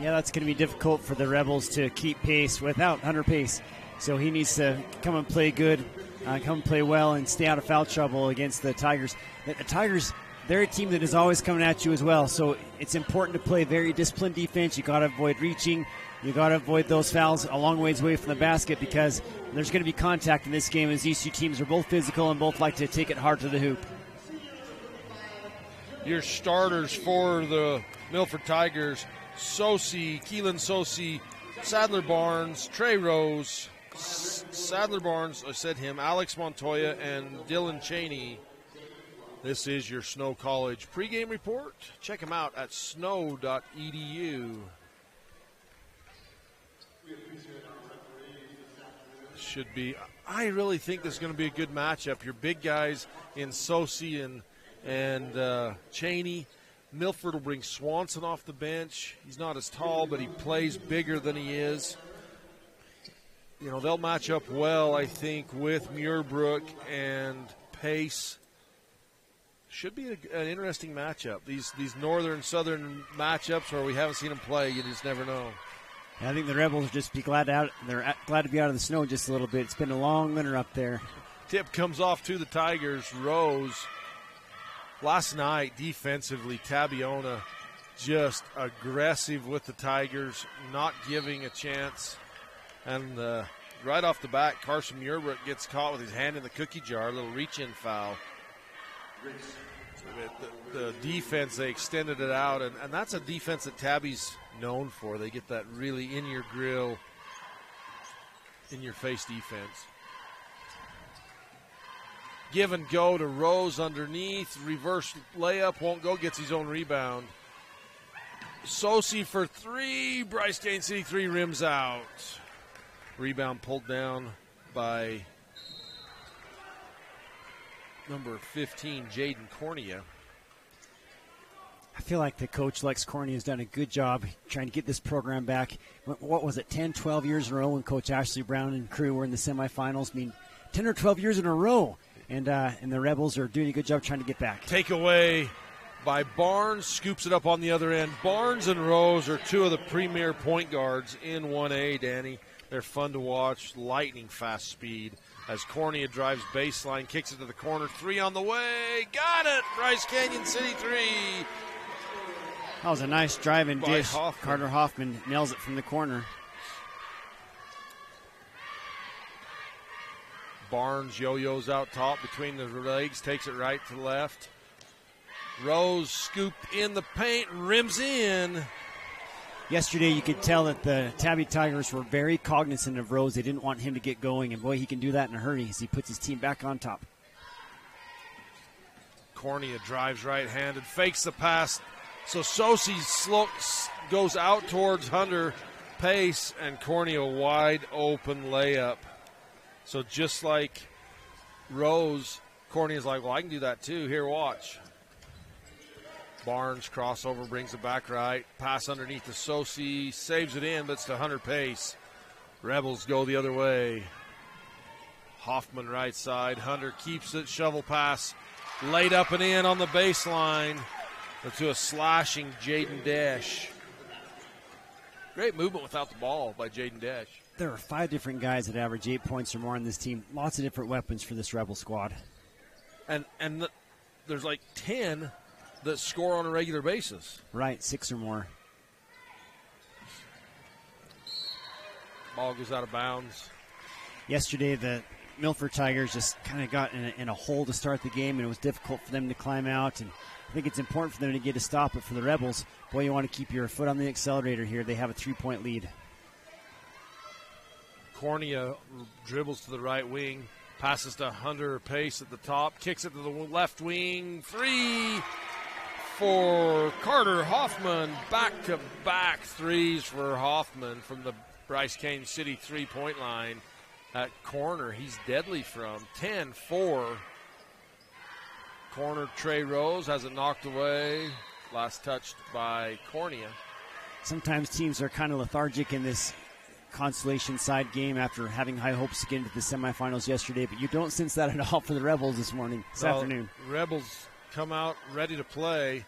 Yeah, that's going to be difficult for the Rebels to keep pace without Hunter Pace. So he needs to come and play good, come and play well, and stay out of foul trouble against the Tigers. The Tigers, they're a team that is always coming at you as well. So it's important to play very disciplined defense. You got to avoid reaching. You got to avoid those fouls a long ways away from the basket because there's going to be contact in this game as these two teams are both physical and both like to take it hard to the hoop. Your starters for the Milford Tigers, Keelan Sosi, Sadler Barnes, Trey Rose, Sadler Barnes, I said him, Alex Montoya, and Dylan Cheney. This is your Snow College pregame report. Check them out at snow.edu. Should be. I really think this is going to be a good matchup. Your big guys in Sosi and Cheney. Milford will bring Swanson off the bench. He's not as tall, but he plays bigger than he is. You know, they'll match up well, I think, with Muirbrook and Pace. Should be an interesting matchup. These northern-southern matchups where we haven't seen them play, you just never know. I think the Rebels just be glad they're glad to be out of the snow just a little bit. It's been a long winter up there. Tip comes off to the Tigers. Rose. Last night, defensively, Tabiona just aggressive with the Tigers, not giving a chance. And right off the bat, Carson Muirbrook gets caught with his hand in the cookie jar, a little reach-in foul. The defense, they extended it out, and that's a defense that Tabby's known for. They get that really in-your-grill, in-your-face defense. Give and go to Rose underneath. Reverse layup, won't go, gets his own rebound. Sosi for three. Bryce Kane City 3 rims out. Rebound pulled down by number 15, Jaden Cornea. I feel like the coach, Lex Cornea, has done a good job trying to get this program back. What was it, 10, 12 years in a row when Coach Ashley Brown and crew were in the semifinals? I mean, 10 or 12 years in a row. And the Rebels are doing a good job trying to get back. Takeaway by Barnes, scoops it up on the other end. Barnes and Rose are two of the premier point guards in 1A, Danny. They're fun to watch, lightning fast speed. As Cornea drives baseline, kicks it to the corner. 3 on the way. Got it! Bryce Canyon City 3. That was a nice drive and dish. Hoffman. Carter Hoffman nails it from the corner. Barnes yo-yos out top between the legs, takes it right to left. Rose scoop in the paint, rims in. Yesterday you could tell that the Tabby Tigers were very cognizant of Rose. They didn't want him to get going, and boy, he can do that in a hurry as he puts his team back on top. Cornea drives right-handed, fakes the pass. So Sosi goes out towards Hunter Pace, and Cornea wide open layup. So just like Rose, Cornea's like, well, I can do that too. Here, watch. Barnes crossover, brings it back right. Pass underneath to Sosi, saves it in, but it's to Hunter Pace. Rebels go the other way. Hoffman right side. Hunter keeps it, shovel pass. Laid up and in on the baseline to a slashing Jaden Dash. Great movement without the ball by Jaden Dash. There are 5 different guys that average 8 points or more on this team. Lots of different weapons for this Rebel squad. And there's like 10 that score on a regular basis. Right, 6 or more. Ball goes out of bounds. Yesterday, the Milford Tigers just kind of got in a hole to start the game, and it was difficult for them to climb out. And I think it's important for them to get a stop, but for the Rebels, boy, you want to keep your foot on the accelerator here. They have a 3-point lead. Cornea dribbles to the right wing, passes to Hunter Pace at the top, kicks it to the left wing. 3 for Carter Hoffman. Back-to-back threes for Hoffman from the Bryce Kane City 3-point line. That corner he's deadly from. 10-4. Corner Trey Rose has it knocked away. Last touched by Cornea. Sometimes teams are kind of lethargic in this consolation side game after having high hopes to get into the semifinals yesterday, but you don't sense that at all for the Rebels this afternoon. Rebels come out ready to play.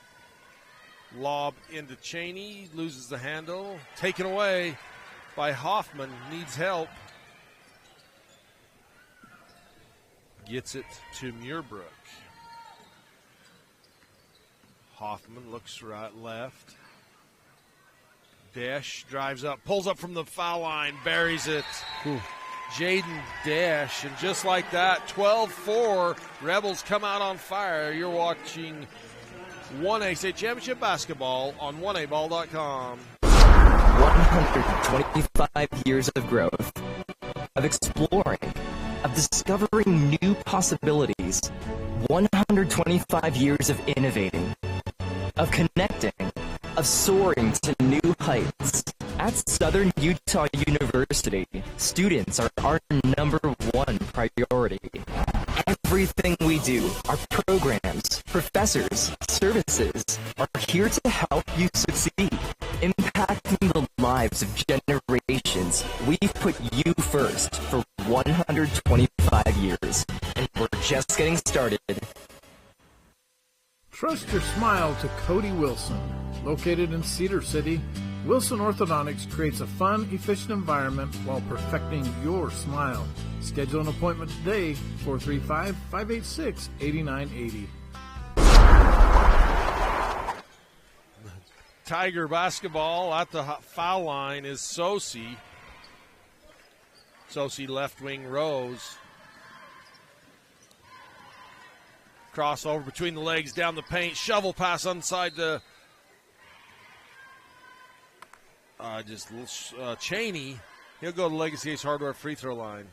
Lob into Cheney, loses the handle. Taken away by Hoffman, needs help. Gets it to Muirbrook. Hoffman looks right, left. Dash drives up, pulls up from the foul line, buries it. Ooh. Jaden Dash, and just like that, 12-4, Rebels come out on fire. You're watching 1A State Championship basketball on 1aball.com. 125 years of growth, of exploring, of discovering new possibilities. 125 years of innovating, of connecting, of soaring to new heights. At Southern Utah University, students are our number one priority. Everything we do, our programs, professors, services, are here to help you succeed, impacting the lives of generations. We've put you first for 125 years, and we're just getting started. Trust your smile to Cody Wilson. Located in Cedar City, Wilson Orthodontics creates a fun, efficient environment while perfecting your smile. Schedule an appointment today, 435-586-8980. Tiger basketball at the foul line is Sosi. Sosi left wing Rose. Crossover between the legs, down the paint, shovel pass inside the Cheney. He'll go to Legacy Ace Hardware free throw line.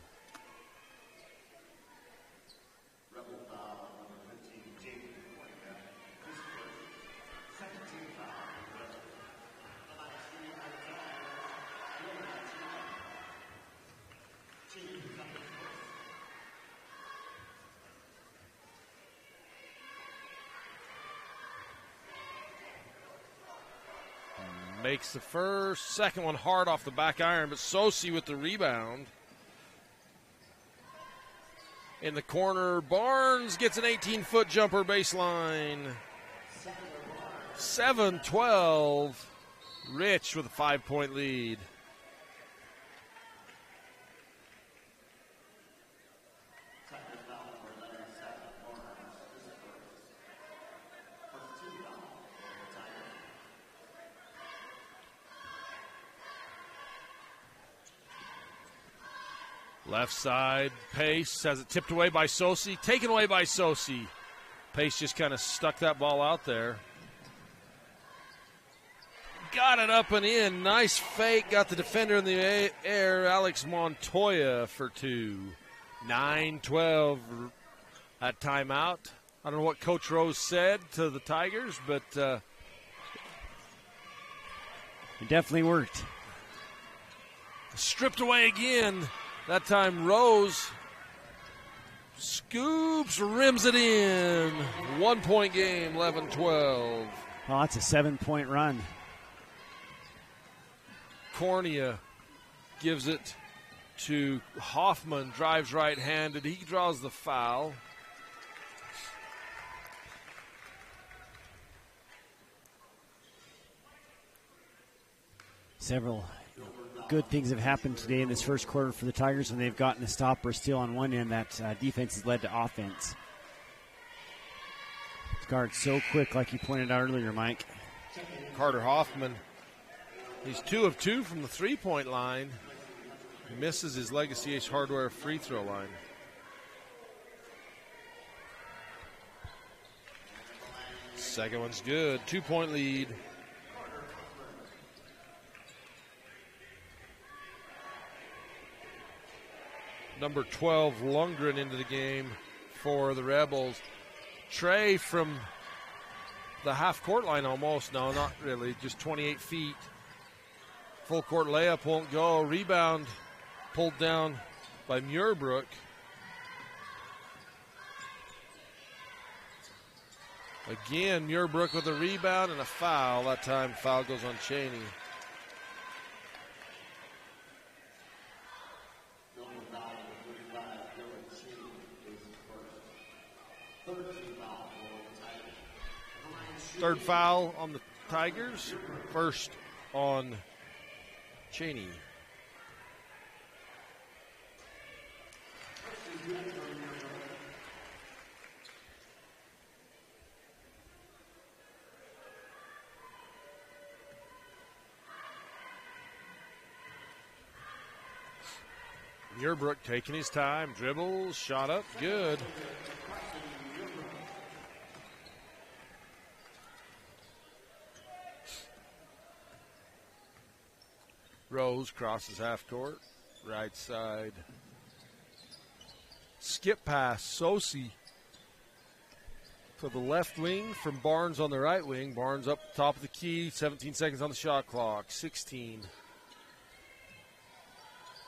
Makes the first, second one hard off the back iron, but Sosi with the rebound. In the corner, Barnes gets an 18-foot jumper baseline. 7-12. Rich with a 5-point lead. Left side, Pace has it tipped away by Sosi, taken away by Sosi. Pace just kind of stuck that ball out there. Got it up and in. Nice fake. Got the defender in the air, Alex Montoya for two. 9-12 at timeout. I don't know what Coach Rose said to the Tigers, but it definitely worked. Stripped away again. That time Rose scoops, rims it in. 1 point game, 11-12. Well, that's a 7-point run. Cornea gives it to Hoffman, drives right-handed. He draws the foul. Several good things have happened today in this first quarter for the Tigers when they've gotten a stop or steal on one end. That defense has led to offense. This guard's so quick, like you pointed out earlier, Mike. Carter Hoffman, he's 2 of 2 from the three-point line. He misses his Legacy Ace Hardware free throw line. Second one's good. 2-point lead. Number 12, Lundgren, into the game for the Rebels. Trey from the half-court line almost. No, not really. Just 28 feet. Full court layup won't go. Rebound pulled down by Muirbrook. Again, Muirbrook with a rebound and a foul. That time, foul goes on Cheney. Third foul on the Tigers. First on Cheney. Muirbrook taking his time, dribbles, shot up, good. Rose crosses half court, right side. Skip pass, Sosi to the left wing from Barnes on the right wing. Barnes up top of the key, 17 seconds on the shot clock, 16.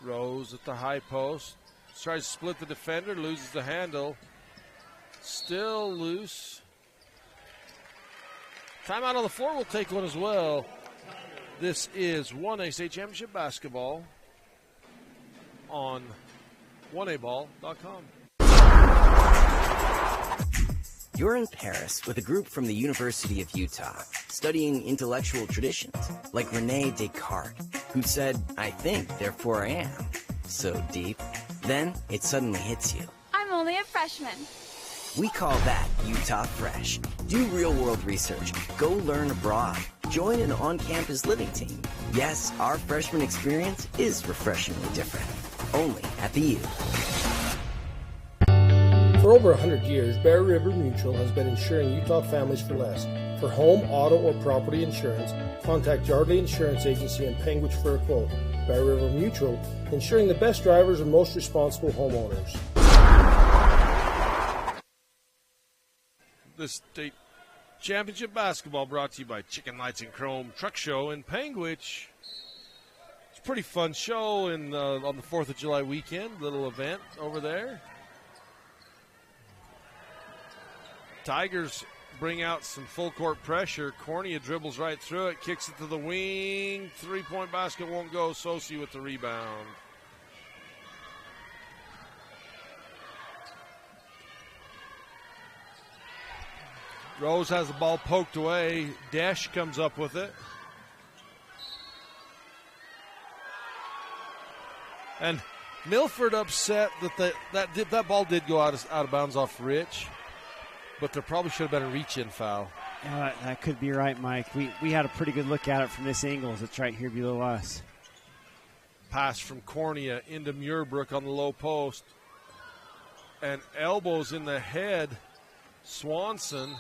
Rose at the high post, tries to split the defender, loses the handle. Still loose. Timeout on the floor, will take one as well. This is 1A State Championship basketball on 1aball.com. You're in Paris with a group from the University of Utah, studying intellectual traditions, like René Descartes, who said, "I think, therefore I am." So deep. Then it suddenly hits you. I'm only a freshman. We call that Utah Fresh. Do real-world research. Go learn abroad. Join an on-campus living team. Yes, our freshman experience is refreshingly different. Only at the U. For over 100 years, Bear River Mutual has been insuring Utah families for less. For home, auto, or property insurance, contact Yardley Insurance Agency in Panguitch for a quote. Bear River Mutual, insuring the best drivers and most responsible homeowners. The state championship basketball brought to you by Chicken Lights and Chrome Truck Show in Panguitch. It's a pretty fun show on the 4th of July weekend, little event over there. Tigers bring out some full court pressure. Cornea dribbles right through it, kicks it to the wing. 3-point basket won't go. Sosi with the rebound. Rose has the ball poked away. Dash comes up with it. And Milford upset that ball did go out of bounds off Rich, but there probably should have been a reach-in foul. That could be right, Mike. We had a pretty good look at it from this angle as it's right here below us. Pass from Cornea into Muirbrook on the low post. And elbows in the head. Swanson.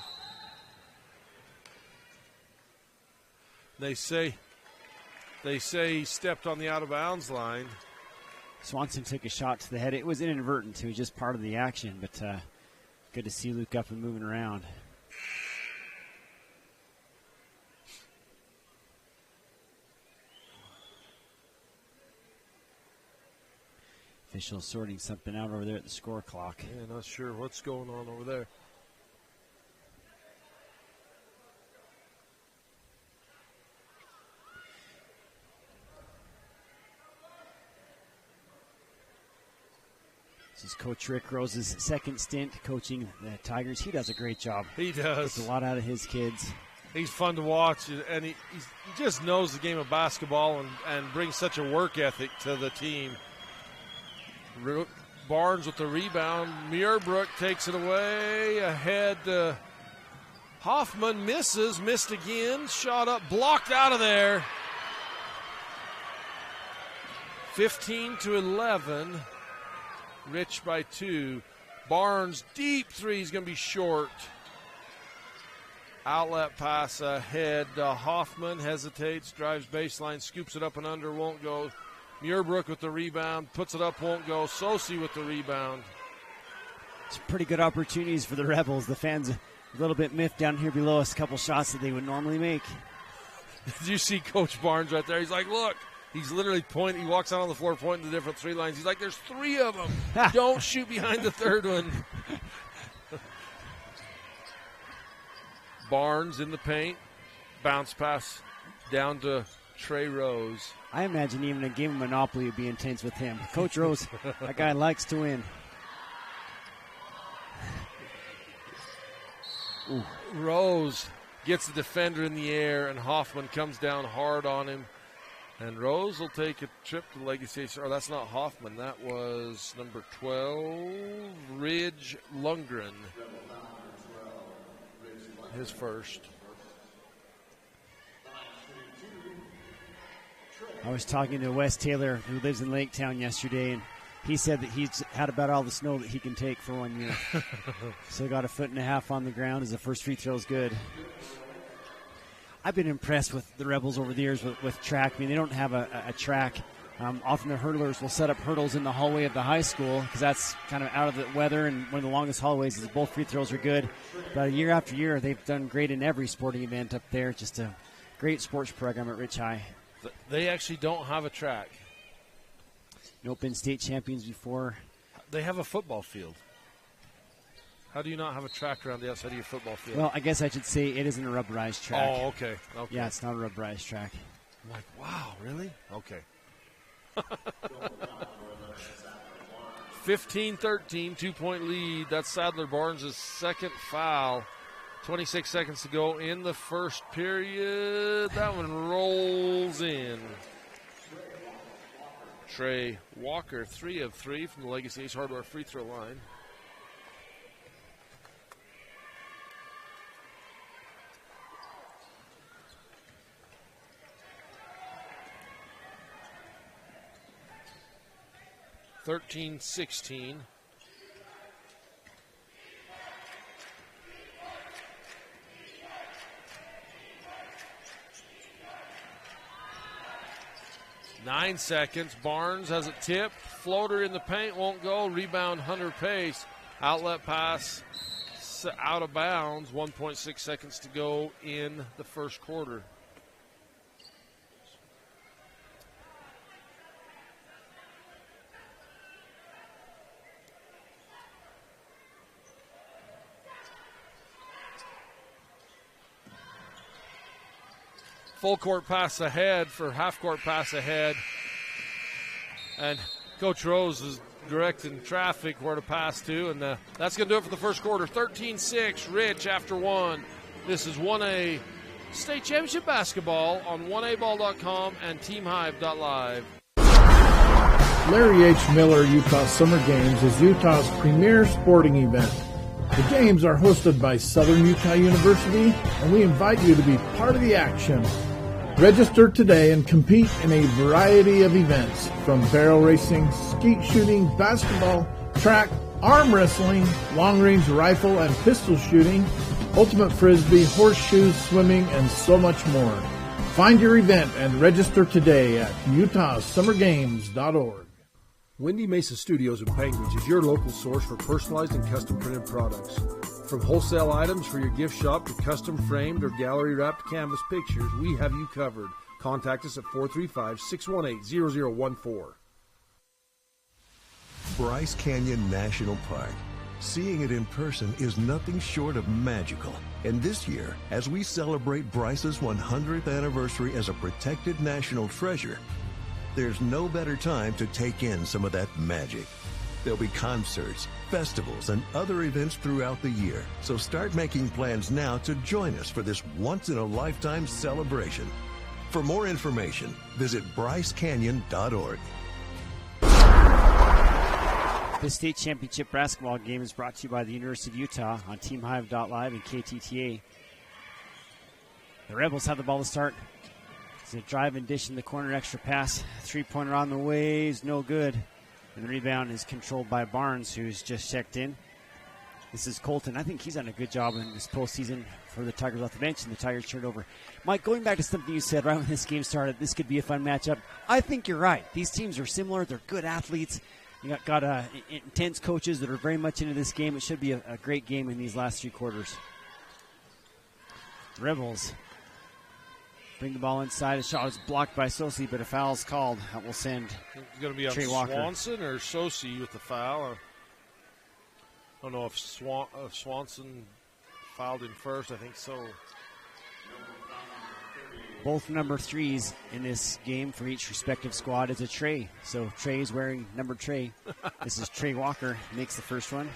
They say he stepped on the out-of-bounds line. Swanson took a shot to the head. It was inadvertent. It was just part of the action, but good to see Luke up and moving around. Officials sorting something out over there at the score clock. Yeah, not sure what's going on over there. This is Coach Rick Rose's second stint coaching the Tigers. He does a great job. He does. Gets a lot out of his kids. He's fun to watch, and he just knows the game of basketball and brings such a work ethic to the team. Barnes with the rebound. Muirbrook takes it away. Ahead. Hoffman missed again. Shot up, blocked out of there. 15-11. Rich by 2. Barnes, deep three is going to be short. Outlet pass ahead. Hoffman hesitates, drives baseline, scoops it up and under, won't go. Muirbrook with the rebound, puts it up, won't go. Sosi with the rebound. It's pretty good opportunities for the Rebels. The fans a little bit miffed down here below us. A couple shots that they would normally make. Did you see Coach Barnes right there? He's like, look. He's literally pointing. He walks out on the floor pointing the different 3 lines. He's like, there's 3 of them. Don't shoot behind the third one. Barnes in the paint. Bounce pass down to Trey Rose. I imagine even a game of Monopoly would be intense with him. Coach Rose, that guy likes to win. Ooh. Rose gets the defender in the air, and Hoffman comes down hard on him. And Rose will take a trip to Legacy. Or that's not Hoffman. That was number 12, Ridge Lundgren. His first. I was talking to Wes Taylor, who lives in Lake Town, yesterday, and he said that he's had about all the snow that he can take for 1 year. So got 1.5 feet on the ground as the first free throw is good. I've been impressed with the Rebels over the years with track. I mean, they don't have a track. Often the hurdlers will set up hurdles in the hallway of the high school because that's kind of out of the weather, and one of the longest hallways is both free throws are good. But year after year, they've done great in every sporting event up there. Just a great sports program at Rich High. They actually don't have a track. Nope, been state champions before. They have a football field. How do you not have a track around the outside of your football field? Well, I guess I should say it isn't a rubberized track. Oh, okay. Yeah, it's not a rubberized track. I'm like, wow, really? Okay. 15-13, 2-point lead. That's Sadler Barnes' second foul. 26 seconds to go in the first period. That one rolls in. Trey Walker, 3 of 3 from the Legacy Ace Hardware free throw line. (13-16). Nine seconds. Barnes has a tip. Floater in the paint won't go. Rebound Hunter Pace. Outlet pass out of bounds. 1.6 seconds to go in the first quarter. Full court pass ahead for half court pass ahead. And Coach Rose is directing traffic where to pass to. And that's going to do it for the first quarter. 13-6, Rich after one. This is 1A State Championship Basketball on 1aball.com and teamhive.live. Larry H. Miller Utah Summer Games is Utah's premier sporting event. The games are hosted by Southern Utah University, and we invite you to be part of the action. Register today and compete in a variety of events, from barrel racing, skeet shooting, basketball, track, arm wrestling, long-range rifle and pistol shooting, ultimate frisbee, horseshoes, swimming, and so much more. Find your event and register today at utahsummergames.org. Windy Mesa Studios in Panguitch is your local source for personalized and custom printed products. From wholesale items for your gift shop to custom framed or gallery wrapped canvas pictures, we have you covered. Contact us at 435-618-0014. Bryce Canyon National Park. Seeing it in person is nothing short of magical. And this year, as we celebrate Bryce's 100th anniversary as a protected national treasure, there's no better time to take in some of that magic. There'll be concerts, festivals, and other events throughout the year. So start making plans now to join us for this once-in-a-lifetime celebration. For more information, visit brycecanyon.org. The state championship basketball game is brought to you by the University of Utah on teamhive.live and KTTA. The Rebels have the ball to start. It's a drive and dish in the corner, extra pass. Three-pointer on the way is no good. And the rebound is controlled by Barnes, who's just checked in. This is Colton. I think he's done a good job in this postseason for the Tigers off the bench, and the Tigers turned over. Mike, going back to something you said right when this game started, this could be a fun matchup. I think you're right. These teams are similar. They're good athletes. You got intense coaches that are very much into this game. It should be a great game in these last three quarters. Rebels bring the ball inside. A shot is blocked by Sosi, but a foul's called. That will send It's going to be Trey on Walker. Swanson or Sosi with the foul. I don't know if Swanson fouled him first. I think so. Both number threes in this game for each respective squad is a Trey. So Trey is wearing number Trey. This is Trey Walker. Makes the first one.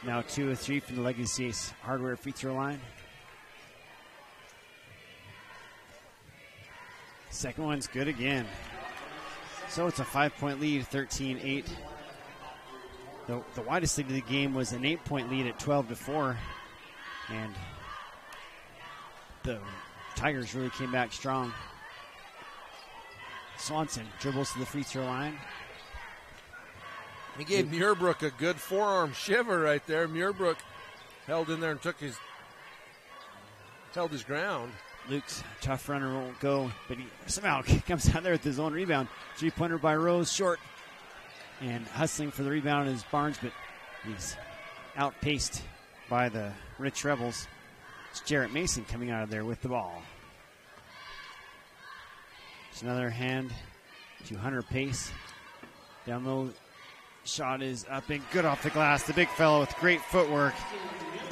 Now 2 of 3 from the Legacy Ace Hardware free throw line. Second one's good again. So it's a 5-point lead, 13-8. The widest lead of the game was an 8-point lead at 12-4. And the Tigers really came back strong. Swanson dribbles to the free throw line. He gave Muirbrook a good forearm shiver right there. Muirbrook held in there and held his ground. Luke's tough runner won't go, but he somehow comes out there with his own rebound. 3-pointer by Rose, short. And hustling for the rebound is Barnes, but he's outpaced by the Rich Rebels. It's Jarrett Mason coming out of there with the ball. It's another hand to Hunter Pace. Down low, shot is up and good off the glass. The big fellow with great footwork.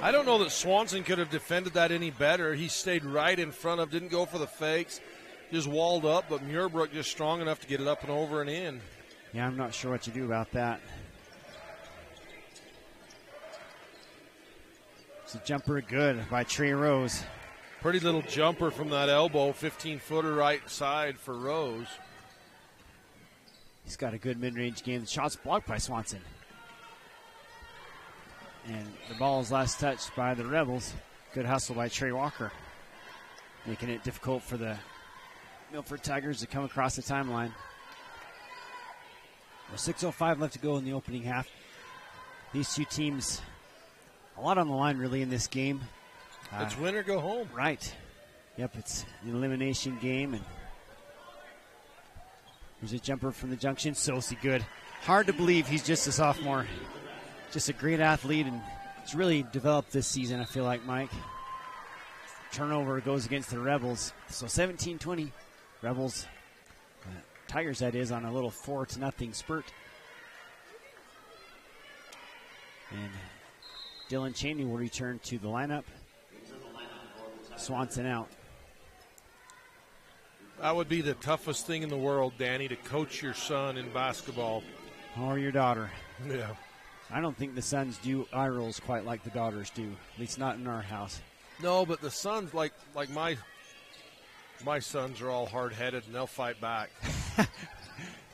I don't know that Swanson could have defended that any better. He stayed right in front of, didn't go for the fakes, just walled up, but Muirbrook just strong enough to get it up and over and in. Yeah, I'm not sure what you do about that. It's a jumper good by Trey Rose. Pretty little jumper from that elbow, 15-footer right side for Rose. He's got a good mid-range game. The shot's blocked by Swanson. And the ball is last touched by the Rebels. Good hustle by Trey Walker, making it difficult for the Milford Tigers to come across the timeline. With 6:05 left to go in the opening half. These two teams, a lot on the line really in this game. It's win or go home. Right. Yep, it's an elimination game. And there's a jumper from the junction. Sosi good. Hard to believe he's just a sophomore. Just a great athlete, and it's really developed this season, I feel like, Mike. Turnover goes against the Rebels. So 17-20. Rebels, Tigers that is, on a little 4-0 spurt. And Dylan Cheney will return to the lineup. Swanson out. That would be the toughest thing in the world, Danny, to coach your son in basketball. Or your daughter. Yeah. I don't think the sons do eye rolls quite like the daughters do, at least not in our house. No, but the sons, like my sons are all hard-headed, and they'll fight back.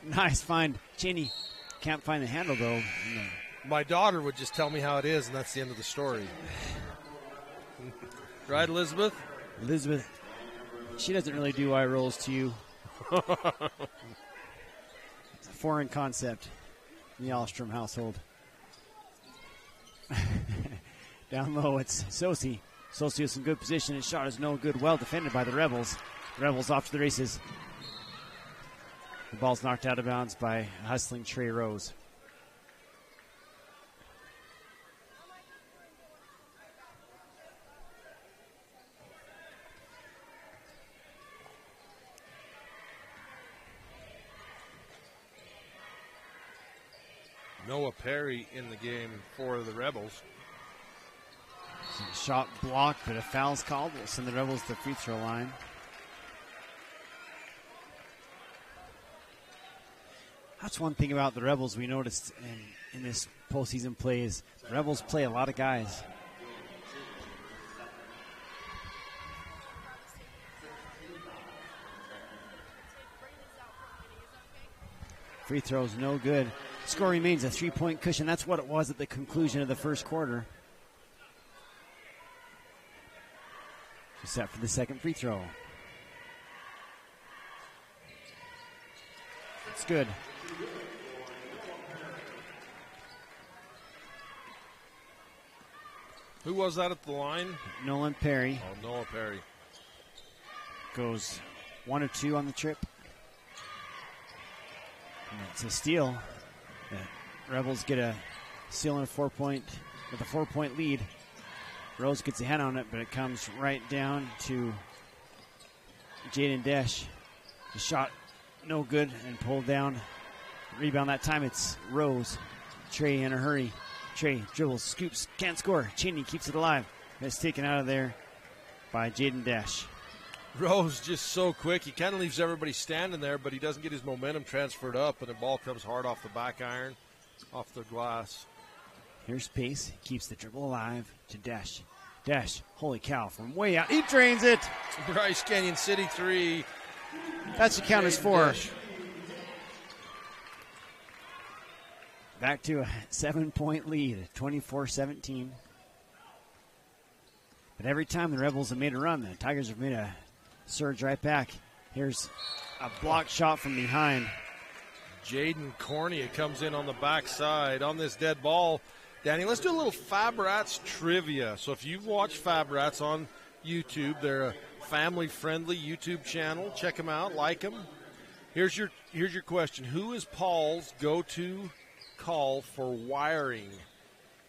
Nice find. Cheney can't find the handle, though. No. My daughter would just tell me how it is, and that's the end of the story. Right, Elizabeth? Elizabeth, she doesn't really do eye rolls to you. It's a foreign concept in the Alstrom household. Down low, it's Sosi. Sosi with some good position. His shot is no good. Well defended by the Rebels. Rebels off to the races. The ball's knocked out of bounds by hustling Trey Rose. Noah Perry in the game for the Rebels. Shot blocked, but a foul's called. We'll send the Rebels to the free throw line. That's one thing about the Rebels we noticed in this postseason play is the Rebels play a lot of guys. Free throw's no good. Score remains a 3-point cushion. That's what it was at the conclusion of the first quarter. She's set for the second free throw. It's good. Who was that at the line? Nolan Perry. Oh, Noah Perry. Goes 1 of 2 on the trip. And it's a steal. The Rebels get a steal and a 4-point lead. Rose gets a hand on it, but it comes right down to Jaden Desch. The shot no good and pulled down. Rebound that time, it's Rose. Trey in a hurry. Trey dribbles, scoops, can't score. Cheney keeps it alive. It's taken out of there by Jaden Desch. Rose just so quick. He kind of leaves everybody standing there, but he doesn't get his momentum transferred up, and the ball comes hard off the back iron, off the glass. Here's Pace. Keeps the dribble alive to Desch. Desch, holy cow, from way out. He drains it. Bryce Canyon City 3. That should count as 4. Back to a 7-point lead, 24-17. But every time the Rebels have made a run, the Tigers have made a surge right back. Here's a blocked shot from behind. Jaden Cornea comes in on the backside on this dead ball. Danny, let's do a little Fab Rats trivia. So if you've watched Fab Rats on YouTube, they're a family-friendly YouTube channel. Check them out, like them. Here's your question. Who is Paul's go-to call for wiring?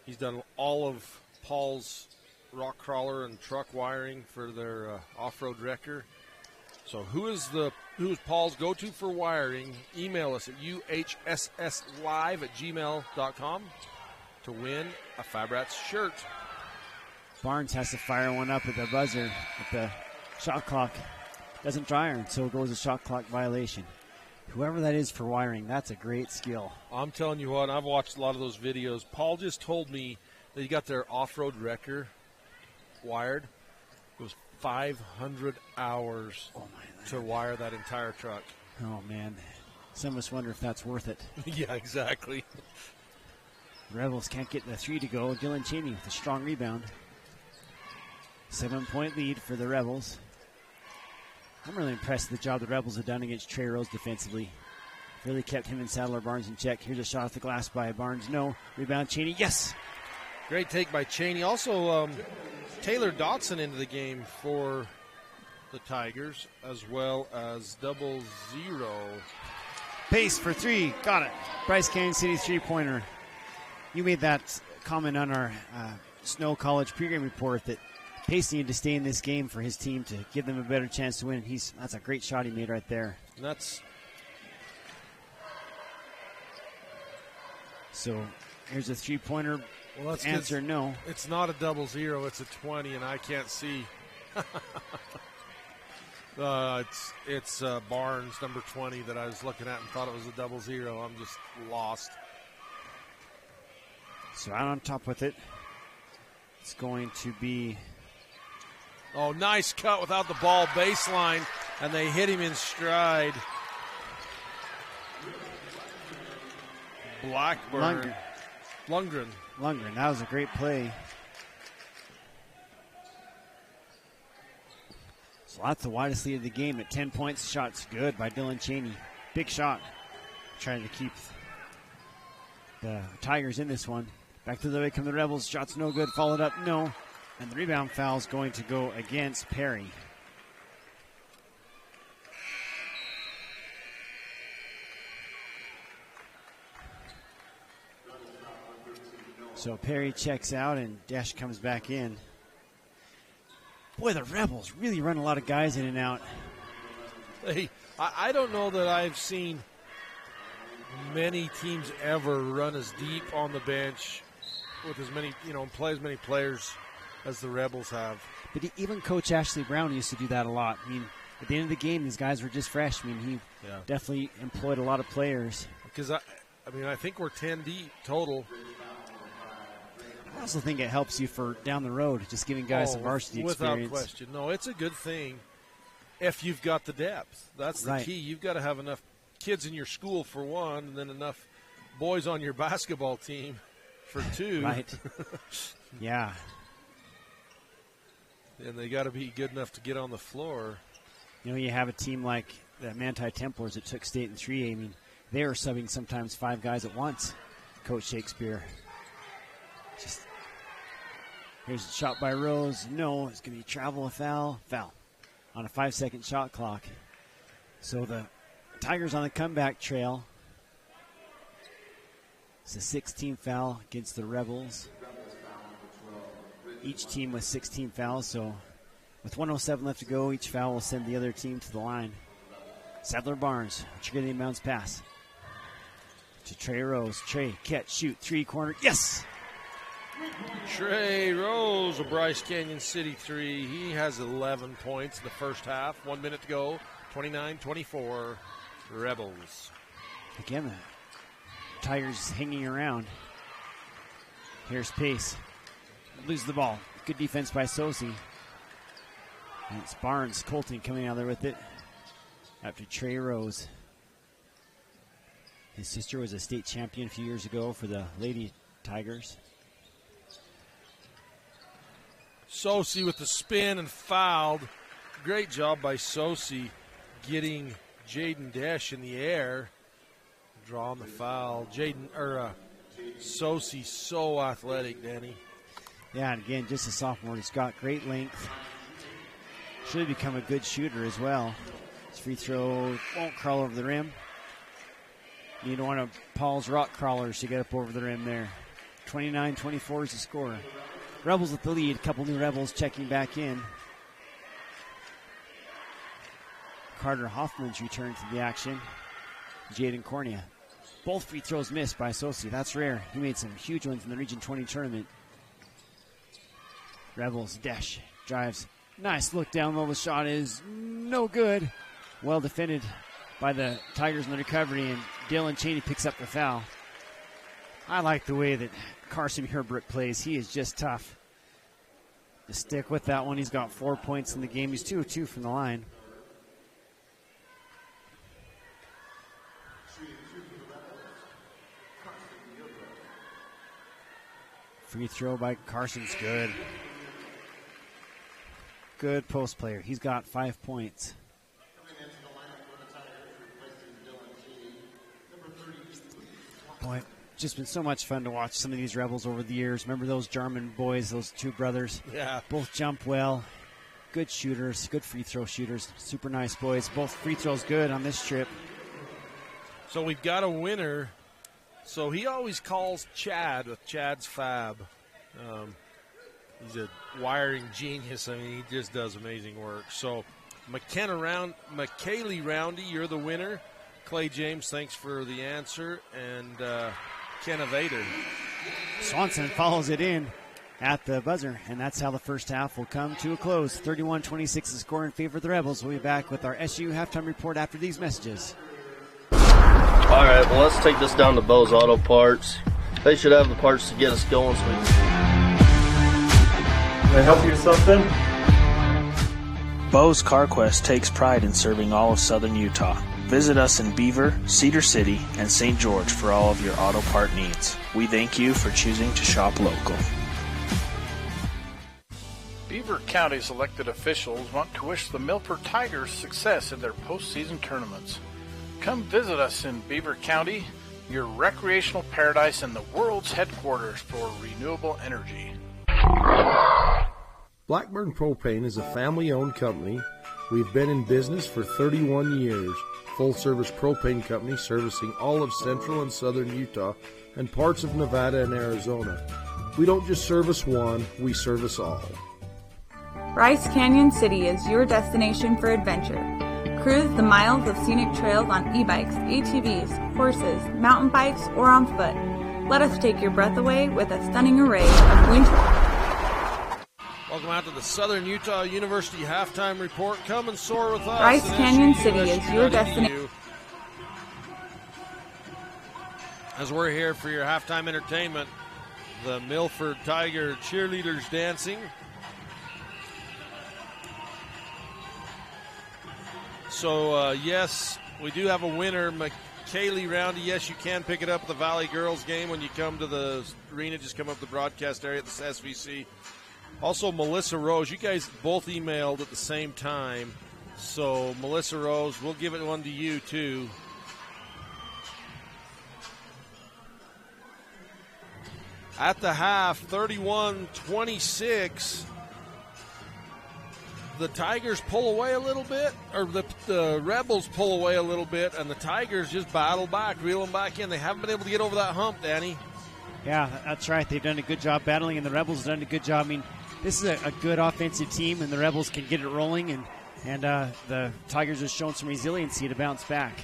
He's done all of Paul's rock crawler and truck wiring for their off-road wrecker. So who is Paul's go-to for wiring? Email us at uhsslive@gmail.com to win a Fab Rats shirt. Barnes has to fire one up at the buzzer, at the shot clock. Doesn't dry iron, so it goes a shot clock violation. Whoever that is for wiring, that's a great skill. I'm telling you what, I've watched a lot of those videos. Paul just told me that he got their off-road wrecker wired. It was 500 hours to wire that entire truck. Oh, man. Some of us wonder if that's worth it. Yeah, exactly. The Rebels can't get the 3 to go. Dylan Cheney with a strong rebound. 7-point lead for the Rebels. I'm really impressed with the job the Rebels have done against Trey Rose defensively. Really kept him and Sadler Barnes in check. Here's a shot off the glass by Barnes. No. Rebound Cheney. Yes! Great take by Cheney. Also, Taylor Dotson into the game for the Tigers, as well as 0-0. Pace for 3. Got it. Bryce Canyon City 3-pointer. You made that comment on our Snow College pregame report that Pace needed to stay in this game for his team to give them a better chance to win. That's a great shot he made right there. So here's a 3-pointer. Well, that's answer no. It's not a 0-0, it's a 20, and I can't see. It's Barnes, number 20, that I was looking at and thought it was a 0-0. I'm just lost. So out on top with it. It's going to be... Oh, nice cut without the ball, baseline, and they hit him in stride. Blackburn. Lundgren. That was a great play. So that's the widest lead of the game at 10 points. Shot's good by Dylan Cheney. Big shot. Trying to keep the Tigers in this one. Back to the way come the Rebels. Shot's no good. Followed up, no. And the rebound foul is going to go against Perry. So Perry checks out and Dash comes back in. Boy, the Rebels really run a lot of guys in and out. Hey, I don't know that I've seen many teams ever run as deep on the bench with as many, play as many players as the Rebels have. But even Coach Ashley Brown used to do that a lot. I mean, at the end of the game, these guys were just fresh. I mean, he definitely employed a lot of players. Because, I think we're 10 deep total. I also think it helps you for down the road, just giving guys some varsity experience. Without question. No, it's a good thing if you've got the depth. That's the key. You've got to have enough kids in your school for one, and then enough boys on your basketball team for two. Right. Yeah. And they got to be good enough to get on the floor. You have a team like the Manti Templars that took state in 3A. I mean, they were subbing sometimes 5 guys at once. Coach Shakespeare. Here's a shot by Rose. No, it's going to be travel, a foul. Foul on a 5-second shot clock. So the Tigers on the comeback trail. It's a 16 foul against the Rebels. Each team with 16 fouls, so with 1:07 left to go, each foul will send the other team to the line. Sadler Barnes, trigger the inbounds pass to Trey Rose. Trey, catch, shoot, 3-corner. Yes! Trey Rose, a Bryce Canyon City 3. He has 11 points in the first half. 1 minute to go. 29-24, Rebels. Again, the Tigers hanging around. Here's Pace. Lose the ball. Good defense by Sosi. And it's Barnes, Colton coming out there with it. after Trey Rose. His sister was a state champion a few years ago for the Lady Tigers. Sosi with the spin and fouled. Great job by Sosi getting Jaden Desch in the air, drawing the foul. Sosi so athletic, Danny. Yeah, and again, just a sophomore. He's got great length. Should have become a good shooter as well. His free throw won't crawl over the rim. Need one of Paul's rock crawlers to get up over the rim there. 29-24 is the score. Rebels with the lead. A couple new Rebels checking back in. Carter Hoffman's returned to the action. Jaden Cornea. Both free throws missed by Sosi. That's rare. He made some huge ones in the Region 20 tournament. Rebels, Desch drives. Nice look down low. The shot is no good. Well defended by the Tigers in the recovery, and Dylan Cheney picks up the foul. I like the way that Carson Herbert plays. He is just tough. To stick with that one. He's got 4 points in the game. He's 2 of 2 from the line. Free throw by Carson's good. Good post player. He's got 5 points. Boy, just been so much fun to watch some of these Rebels over the years. Remember those Jarman boys, those two brothers? Yeah. Both jump well. Good shooters, good free throw shooters. Super nice boys. Both free throws good on this trip. So we've got a winner. So he always calls Chad with Chad's Fab. He's a wiring genius. I mean, he just does amazing work. So McKaylee Roundy, you're the winner. Clay James, thanks for the answer. And Ken Avader. Swanson follows it in at the buzzer, and that's how the first half will come to a close. 31-26 the score in favor of the Rebels. We'll be back with our SU halftime report after these messages. All right, well, let's take this down to Bo's Auto Parts. They should have the parts to get us going. So Can I help you with something? Bo's CarQuest takes pride in serving all of southern Utah. Visit us in Beaver, Cedar City, and St. George for all of your auto part needs. We thank you for choosing to shop local. Beaver County's elected officials want to wish the Milford Tigers success in their postseason tournaments. Come visit us in Beaver County, your recreational paradise and the world's headquarters for renewable energy. Blackburn Propane is a family-owned company. We've been in business for 31 years. Full-service propane company servicing all of central and southern Utah and parts of Nevada and Arizona. We don't just service one, we service all. Bryce Canyon City is your destination for adventure. Cruise the miles of scenic trails on e-bikes, ATVs, horses, mountain bikes, or on foot. Let us take your breath away with a stunning array of winter. Welcome out to the Southern Utah University Halftime Report. Come and soar with us. Bryce Canyon City is your destination. As we're here for your halftime entertainment, the Milford Tiger cheerleaders dancing. So, yes, we do have a winner, McKaylee Roundy. Yes, you can pick it up at the Valley Girls game when you come to the arena. Just come up the broadcast area at the SVC. Also, Melissa Rose. You guys both emailed at the same time. So, Melissa Rose, we'll give it one to you, too. At the half, 31-26. The Tigers pull away a little bit, or the Rebels pull away a little bit, and the Tigers just battle back, reel them back in. They haven't been able to get over that hump, Danny. Yeah, that's right. They've done a good job battling, and the Rebels have done a good job. I mean, this is a good offensive team, and the Rebels can get it rolling, and the Tigers have shown some resiliency to bounce back.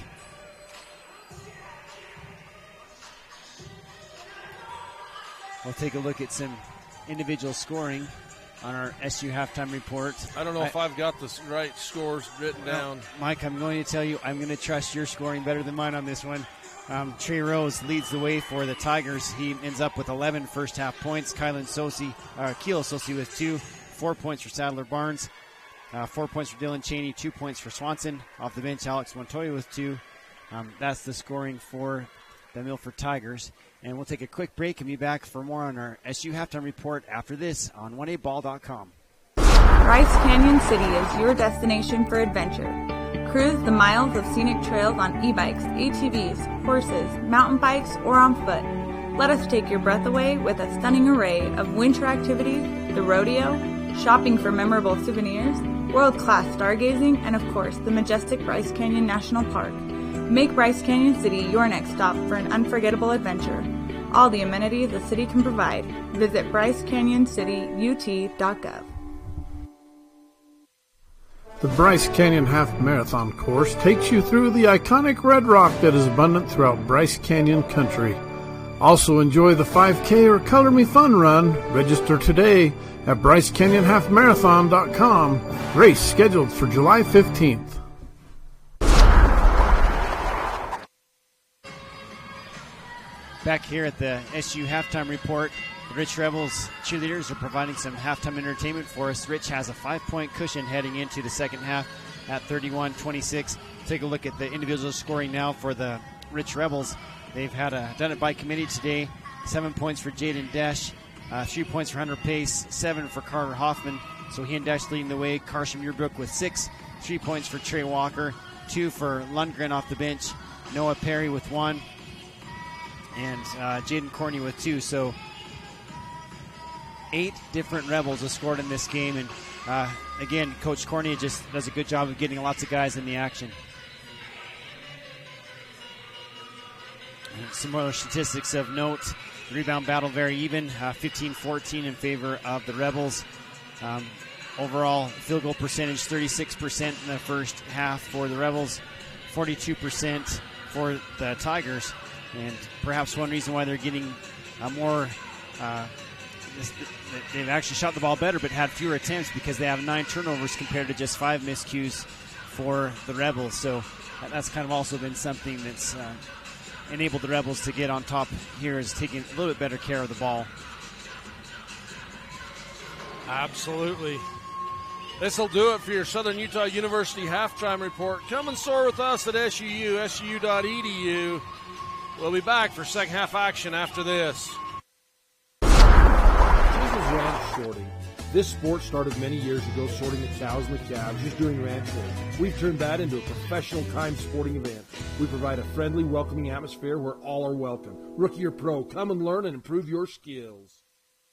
We'll take a look at some individual scoring on our SU halftime report. I don't know if I've got the right scores written down. Mike, I'm going to tell you, I'm going to trust your scoring better than mine on this one. Trey Rose leads the way for the Tigers. He ends up with 11 first half points. Kilo Sosi with 2, 4 points for Sadler Barnes. 4 points for Dylan Cheney, 2 points for Swanson. Off the bench, Alex Montoya with 2. That's the scoring for the Milford Tigers. And we'll take a quick break and be back for more on our SU Halftime Report after this on 1aball.com. Bryce Canyon City is your destination for adventure. Cruise the miles of scenic trails on e-bikes, ATVs, horses, mountain bikes, or on foot. Let us take your breath away with a stunning array of winter activities, the rodeo, shopping for memorable souvenirs, world-class stargazing, and of course, the majestic Bryce Canyon National Park. Make Bryce Canyon City your next stop for an unforgettable adventure. All the amenities the city can provide. Visit BryceCanyonCityUT.gov. The Bryce Canyon Half Marathon course takes you through the iconic red rock that is abundant throughout Bryce Canyon country. Also enjoy the 5K or Color Me Fun run. Register today at BryceCanyonHalfMarathon.com. Race scheduled for July 15th. Back here at the SU Halftime Report, the Rich Rebels cheerleaders are providing some halftime entertainment for us. Rich has a 5-point cushion heading into the second half at 31-26. Take a look at the individual scoring now for the Rich Rebels. They've had done it by committee today. 7 points for Jaden Dash, 3 points for Hunter Pace, 7 for Carter Hoffman. So he and Dash leading the way. Carson Muirbrook with 6, 3 points for Trey Walker, 2 for Lundgren off the bench, Noah Perry with 1, and Jaden Corney with 2. So 8 different Rebels have scored in this game. And again, Coach Corney just does a good job of getting lots of guys in the action. And similar statistics of note. The rebound battle very even, 15-14 in favor of the Rebels. Overall field goal percentage 36% in the first half for the Rebels, 42% for the Tigers. And perhaps one reason why they're getting more, they've actually shot the ball better but had fewer attempts, because they have 9 turnovers compared to just 5 miscues for the Rebels. So that's kind of also been something that's enabled the Rebels to get on top here, is taking a little bit better care of the ball. Absolutely. This will do it for your Southern Utah University Halftime Report. Come and soar with us at SUU, SUU.edu. We'll be back for second half action after this. This is ranch sorting. This sport started many years ago, sorting the cows and the calves, just doing ranch work. We've turned that into a professional time sporting event. We provide a friendly, welcoming atmosphere where all are welcome. Rookie or pro, come and learn and improve your skills.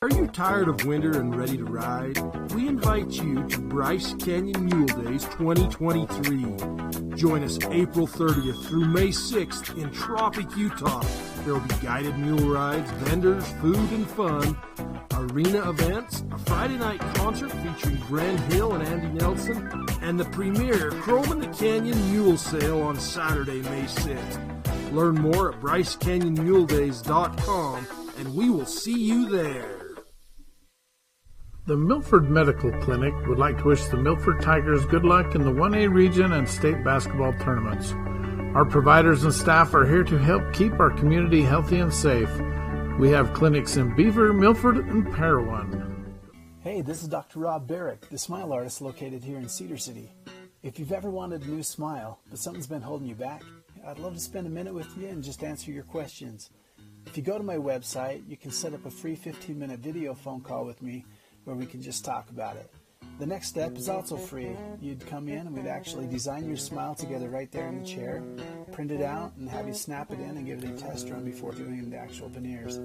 Are you tired of winter and ready to ride? We invite you to Bryce Canyon Mule Days 2023. Join us April 30th through May 6th in Tropic, Utah. There will be guided mule rides, vendors, food and fun, arena events, a Friday night concert featuring Gren Hill and Andy Nelson, and the premier Chrome in the Canyon Mule Sale on Saturday, May 6th. Learn more at BryceCanyonMuleDays.com, and we will see you there. The Milford Medical Clinic would like to wish the Milford Tigers good luck in the 1A region and state basketball tournaments. Our providers and staff are here to help keep our community healthy and safe. We have clinics in Beaver, Milford, and Parowan. Hey, this is Dr. Rob Barrick, the smile artist located here in Cedar City. If you've ever wanted a new smile, but something's been holding you back, I'd love to spend a minute with you and just answer your questions. If you go to my website, you can set up a free 15-minute video phone call with me where we can just talk about it. The next step is also free. You'd come in and we'd actually design your smile together right there in the chair, print it out, and have you snap it in and give it a test run before doing the actual veneers.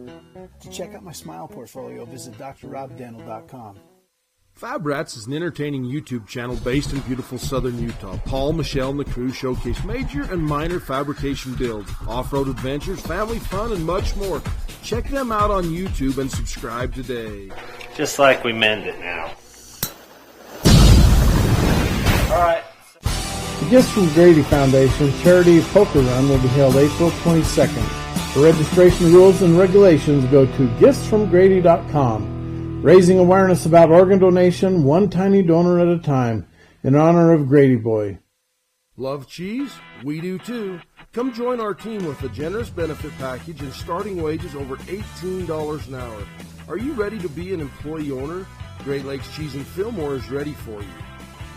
To check out my smile portfolio, visit drrobdental.com. Fab Rats is an entertaining YouTube channel based in beautiful southern Utah. Paul, Michelle, and the crew showcase major and minor fabrication builds, off-road adventures, family fun, and much more. Check them out on YouTube and subscribe today. Just like we mend it now. All right. The Gifts from Grady Foundation Charity Poker Run will be held April 22nd. For registration rules and regulations, go to giftsfromgrady.com. Raising awareness about organ donation, one tiny donor at a time, in honor of Grady Boy. Love cheese? We do too. Come join our team with a generous benefit package and starting wages over $18 an hour. Are you ready to be an employee owner? Great Lakes Cheese in Fillmore is ready for you.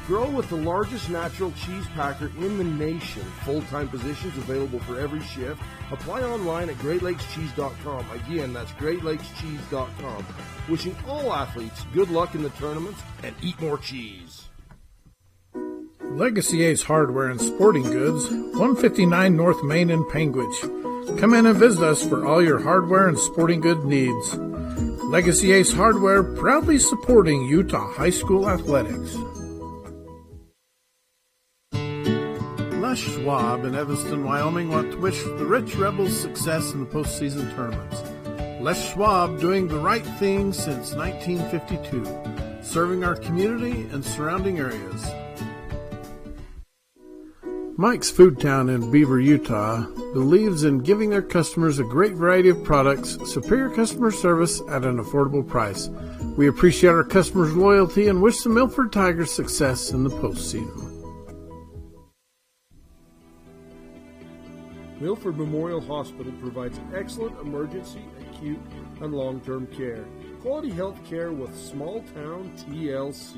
Grow with the largest natural cheese packer in the nation. Full-time positions available for every shift. Apply online at GreatLakesCheese.com. Again, that's GreatLakesCheese.com. Wishing all athletes good luck in the tournaments and eat more cheese. Legacy Ace Hardware and Sporting Goods, 159 North Main in Panguitch. Come in and visit us for all your hardware and sporting good needs. Legacy Ace Hardware, proudly supporting Utah High School athletics. Les Schwab in Evanston, Wyoming want to wish the Rich Rebels success in the postseason tournaments. Les Schwab doing the right thing since 1952, serving our community and surrounding areas. Mike's Food Town in Beaver, Utah believes in giving their customers a great variety of products, superior customer service at an affordable price. We appreciate our customers' loyalty and wish the Milford Tigers success in the postseason. Milford Memorial Hospital provides excellent emergency, acute, and long-term care. Quality health care with small town TLC.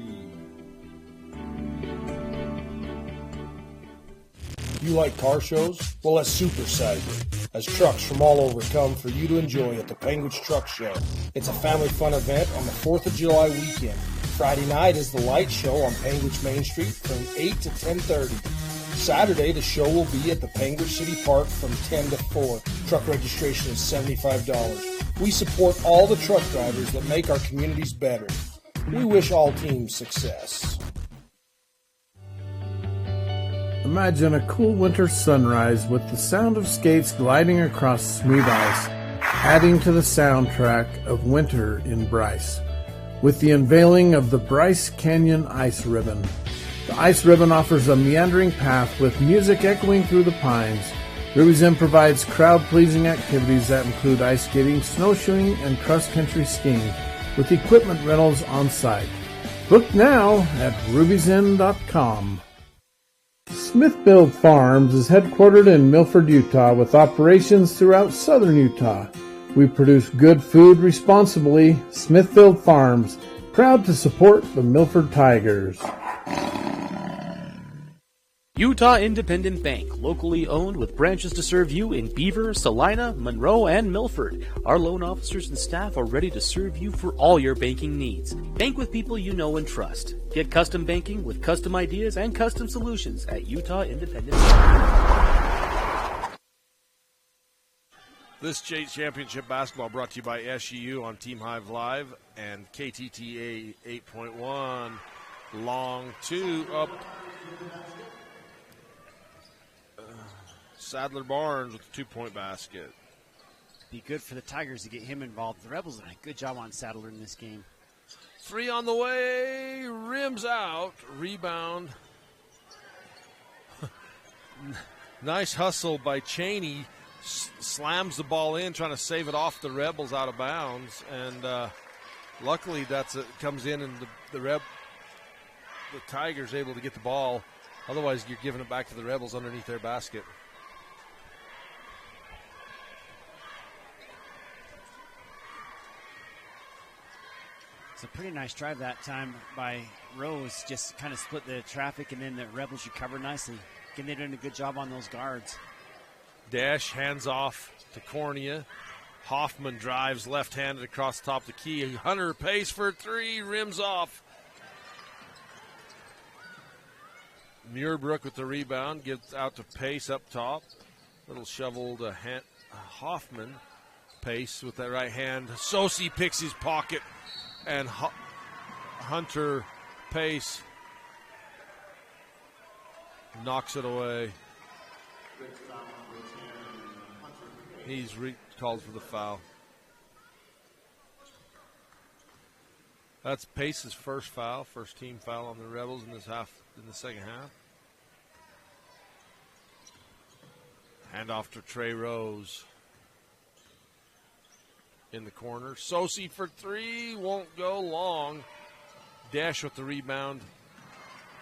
You like car shows? Well, let's supersize it, as trucks from all over come for you to enjoy at the Panguitch Truck Show. It's a family fun event on the 4th of July weekend. Friday night is the light show on Panguitch Main Street from 8 to 10:30. Saturday, the show will be at the Panguitch City Park from 10 to 4. Truck registration is $75. We support all the truck drivers that make our communities better. We wish all teams success. Imagine a cool winter sunrise with the sound of skates gliding across smooth ice, adding to the soundtrack of winter in Bryce, with the unveiling of the Bryce Canyon Ice Ribbon. The Ice Ribbon offers a meandering path with music echoing through the pines. Ruby's Inn provides crowd-pleasing activities that include ice skating, snowshoeing, and cross-country skiing, with equipment rentals on site. Book now at rubysinn.com. Smithfield Farms is headquartered in Milford, Utah, with operations throughout southern Utah. We produce good food responsibly. Smithfield Farms, proud to support the Milford Tigers. Utah Independent Bank, locally owned with branches to serve you in Beaver, Salina, Monroe, and Milford. Our loan officers and staff are ready to serve you for all your banking needs. Bank with people you know and trust. Get custom banking with custom ideas and custom solutions at Utah Independent Bank. This state championship basketball brought to you by SUU on Team Hive Live and KTTA 8.1. Long two up. Sadler Barnes with the 2-point basket. Be good for the Tigers to get him involved. The Rebels did a good job on Sadler in this game. 3 on the way, rims out, rebound. Nice hustle by Cheney. Slams the ball in, trying to save it off the Rebels out of bounds. And luckily comes in and the Tigers able to get the ball. Otherwise, you're giving it back to the Rebels underneath their basket. It's a pretty nice drive that time by Rose. Just kind of split the traffic, and then the Rebels recovered nicely. Again, they're doing a good job on those guards. Dash, hands off to Cornea. Hoffman drives left-handed across the top of the key. Hunter pace for 3, rims off. Muirbrook with the rebound, gives out to Pace up top. Little shovel to Hoffman. Pace with that right hand. Sosi picks his pocket, and Hunter Pace knocks it away. He's called for the foul. That's Pace's first foul, first team foul on the Rebels in the second half. Hand off to Trey Rose. In the corner. Sosi for 3, won't go long. Dash with the rebound.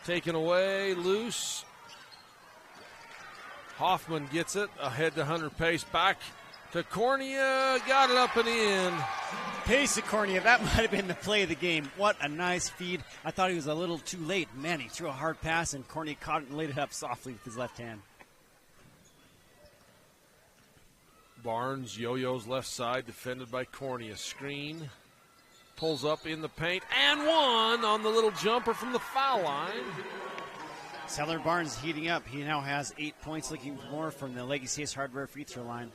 Taken away, loose. Hoffman gets it, ahead to Hunter Pace, back to Cornea, got it up and in. Pace to Cornea, that might have been the play of the game. What a nice feed. I thought he was a little too late. Man, he threw a hard pass, and Cornea caught it and laid it up softly with his left hand. Barnes yo-yos left side, defended by Cornea. Screen, pulls up in the paint, and one on the little jumper from the foul line. Seller Barnes heating up. He now has 8 points, looking for more from the Legacy Ace Hardware free throw line.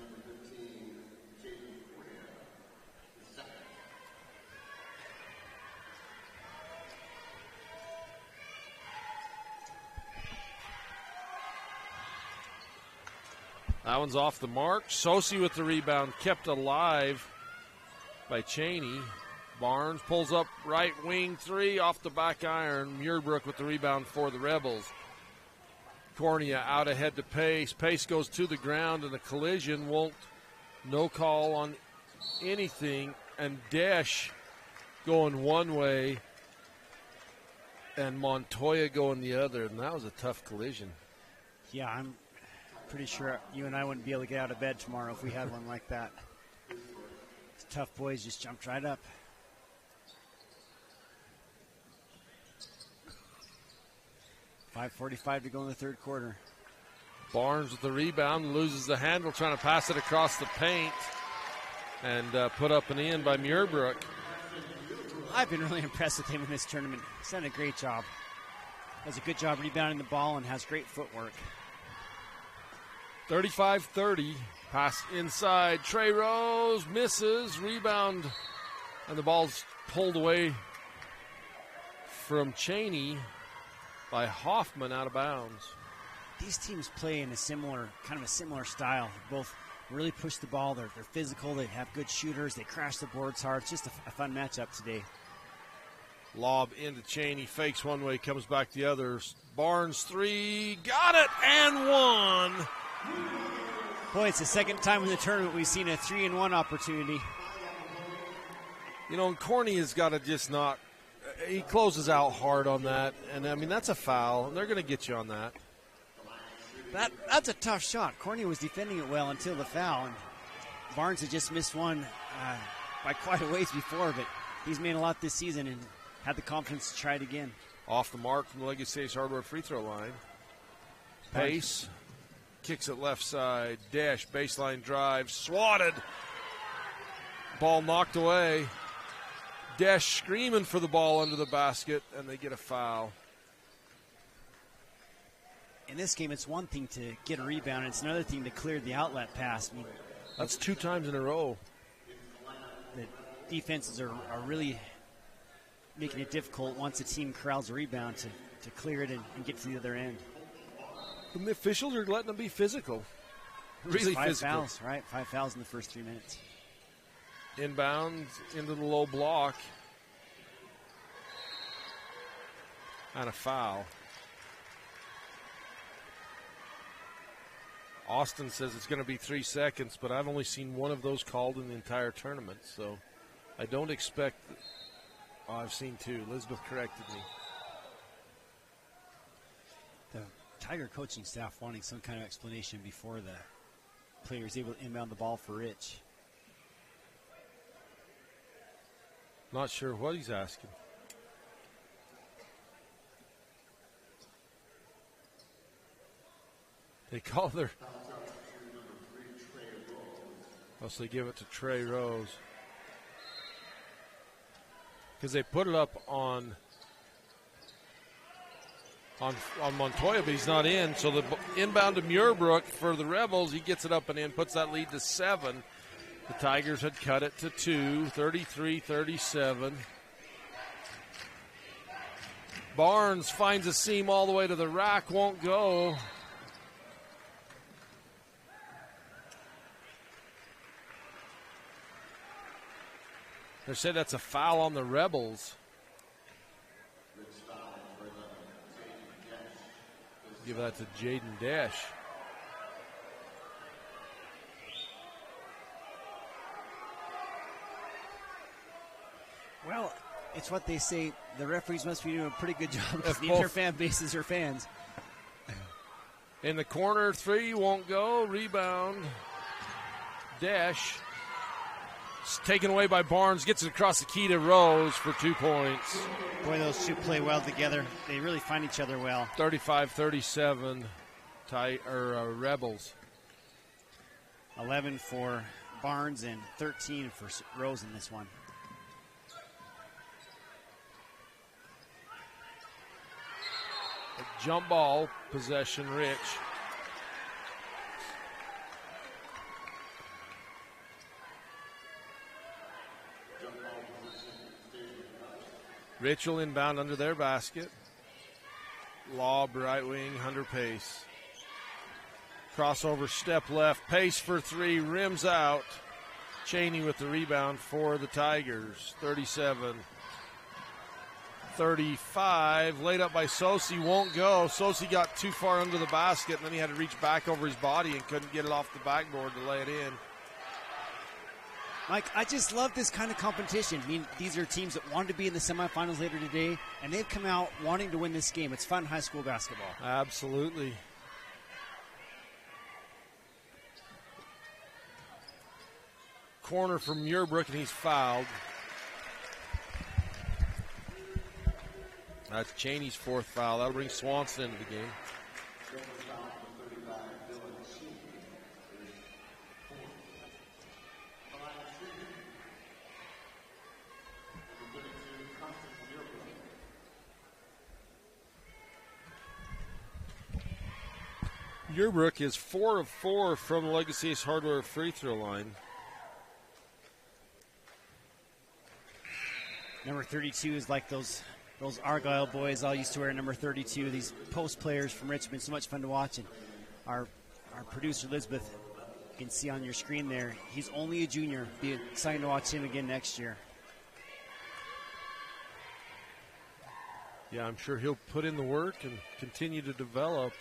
That one's off the mark. Sosi with the rebound, kept alive by Cheney. Barnes pulls up right wing three off the back iron. Muirbrook with the rebound for the Rebels. Cornea out ahead to Pace. Pace goes to the ground and a collision. No call on anything. And Desch going one way and Montoya going the other. And that was a tough collision. Yeah, I'm pretty sure you and I wouldn't be able to get out of bed tomorrow if we had one like that. Tough boys just jumped right up. .5:45 to go in the third quarter. Barnes with the rebound, loses the handle, trying to pass it across the paint, and put up and in by Muirbrook. I've been really impressed with him in this tournament. He's done a great job. Does a good job rebounding the ball and has great footwork. 35-30, pass inside. Trey Rose misses, rebound, and the ball's pulled away from Cheney by Hoffman out of bounds. These teams play in a similar style. Both really push the ball. They're physical. They have good shooters. They crash the boards hard. It's just a fun matchup today. Lob into Cheney, fakes one way, comes back the other. Barnes three, got it, and one. Boy, it's the second time in the tournament we've seen a 3-and-1 opportunity. You know, and Cornea's got to just not. He closes out hard on that, and I mean that's a foul, and they're going to get you on that. That's a tough shot. Cornea was defending it well until the foul, and Barnes had just missed one by quite a ways before, but he's made a lot this season and had the confidence to try it again. Off the mark from the Legacy Ace Hardware free throw line. Pace kicks it left side. Desch baseline drive, swatted. Ball knocked away. Desch screaming for the ball under the basket, and they get a foul. In this game, it's one thing to get a rebound. It's another thing to clear the outlet pass. I mean, that's 2 times in a row. The defenses are really making it difficult once a team corrals a rebound to clear it and get to the other end. The officials are letting them be physical. Really five physical. Fouls, right? 5 fouls in the first 3 minutes. Inbound into the low block. And a foul. Austin says it's going to be 3 seconds, but I've only seen one of those called in the entire tournament, so I don't expect. I've seen 2. Elizabeth corrected me. The Tiger coaching staff wanting some kind of explanation before the player is able to inbound the ball for Rich. Not sure what he's asking. They call their. So they give it to Trey Rose. Because they put it up on Montoya, but he's not in. So the inbound to Muirbrook for the Rebels. He gets it up and in, puts that lead to 7. The Tigers had cut it to 2, 33-37. Barnes finds a seam all the way to the rack, won't go. They said that's a foul on the Rebels. Give that to Jaden Desch. Well, it's what they say. The referees must be doing a pretty good job because neither fan bases are fans. In the corner, 3 won't go. Rebound. Desch. It's taken away by Barnes, gets it across the key to Rose for 2 points. Boy, those two play well together. They really find each other well. 35-37, Rebels. 11 for Barnes and 13 for Rose in this one. A jump ball, possession, Rich. Rich will inbound under their basket. Lob, right wing, Hunter Pace. Crossover, step left, Pace for 3, rims out. Cheney with the rebound for the Tigers. 37-35, laid up by Sosi, won't go. Sosi got too far under the basket, and then he had to reach back over his body and couldn't get it off the backboard to lay it in. Mike, I just love this kind of competition. I mean, these are teams that wanted to be in the semifinals later today, and they've come out wanting to win this game. It's fun high school basketball. Absolutely. Corner from Muirbrook, and he's fouled. That's Cheney's 4th foul. That'll bring Swanson into the game. Muirbrook is 4 of 4 from the Legacy Ace Hardware free throw line. Number 32 is like those Argyle boys all used to wear number 32. These post players from Richmond, so much fun to watch. And our producer Elizabeth, you can see on your screen there, he's only a junior. Be exciting to watch him again next year. Yeah, I'm sure he'll put in the work and continue to develop.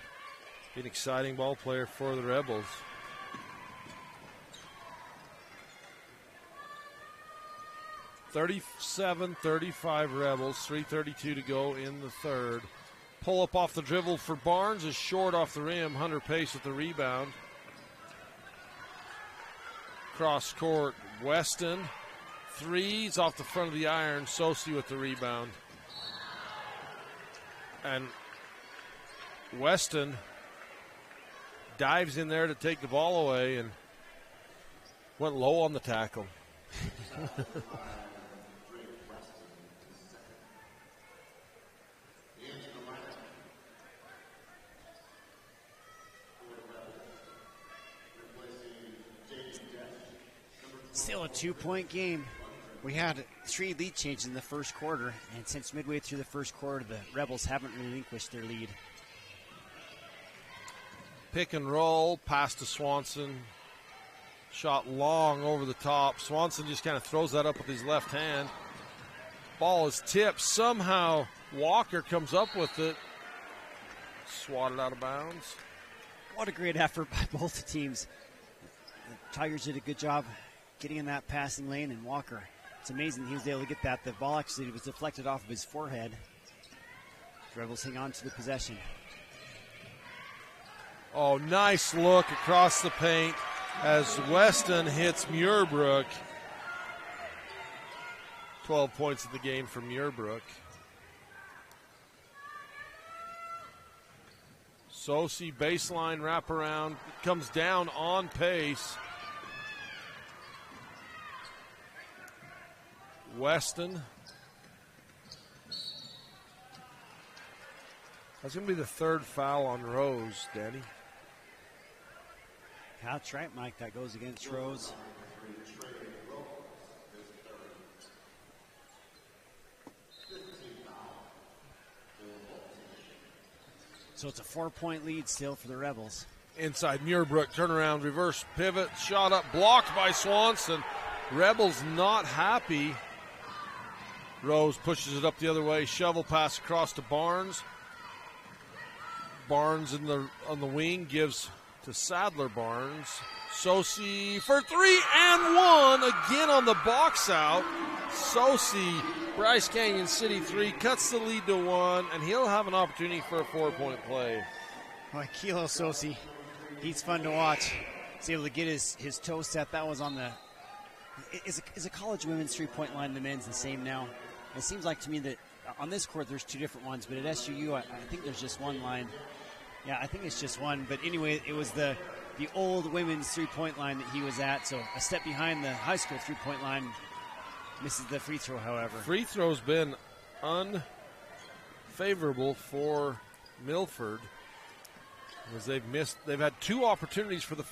Be an exciting ball player for the Rebels. (37-35) Rebels, 3:32 to go in the third. Pull up off the dribble for Barnes is short off the rim. Hunter Pace with the rebound. Cross court, Weston. Threes off the front of the iron. Sosi with the rebound. And Weston dives in there to take the ball away and went low on the tackle. Still a 2-point game. We had 3 lead changes in the first quarter, and since midway through the first quarter, the Rebels haven't relinquished their lead. Pick and roll, pass to Swanson. Shot long over the top. Swanson just kind of throws that up with his left hand. Ball is tipped. Somehow Walker comes up with it. Swatted out of bounds. What a great effort by both teams. The Tigers did a good job getting in that passing lane, and Walker, it's amazing he was able to get that. The ball actually was deflected off of his forehead. The Rebels hang on to the possession. Oh, nice look across the paint as Weston hits Muirbrook. 12 points in the game for Muirbrook. Sosi baseline wraparound, comes down on Pace. Weston. That's going to be the 3rd foul on Rose, Danny. That's right, Mike. That goes against Rose. So it's a 4-point lead still for the Rebels. Inside Muirbrook, turnaround, reverse pivot, shot up, blocked by Swanson. Rebels not happy. Rose pushes it up the other way, shovel pass across to Barnes. Barnes on the wing gives to Sadler Barnes. Sosi for 3 and 1 again on the box out. Sosi, Bryce Canyon City 3, cuts the lead to 1, and he'll have an opportunity for a 4-point play. Boy, Kilo Sosi, he's fun to watch. was able to get his toe set. That was on the – is a college women's three-point line in the men's the same now? It seems like to me that on this court there's two different ones, but at SUU I think there's just one line. Yeah, I think it's just one. But anyway, it was the old women's three-point line that he was at, so a step behind the high school three-point line. Misses the free throw, however. Free throw's been unfavorable for Milford as they've had two opportunities for the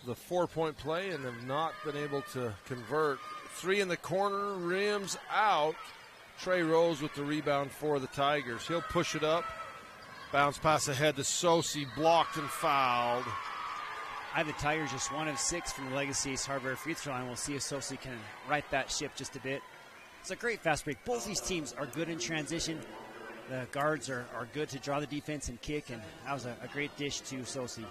4-point play and have not been able to convert. Three in the corner, rims out. Trey Rose with the rebound for the Tigers. He'll push it up. Bounce pass ahead to Sosi, blocked and fouled. I have the Tigers just 1 of 6 from the Legacy Ace Hardware free throw line. We'll see if Sosi can right that ship just a bit. It's a great fast break. Both these teams are good in transition. The guards are good to draw the defense and kick, and that was a great dish to Sosi.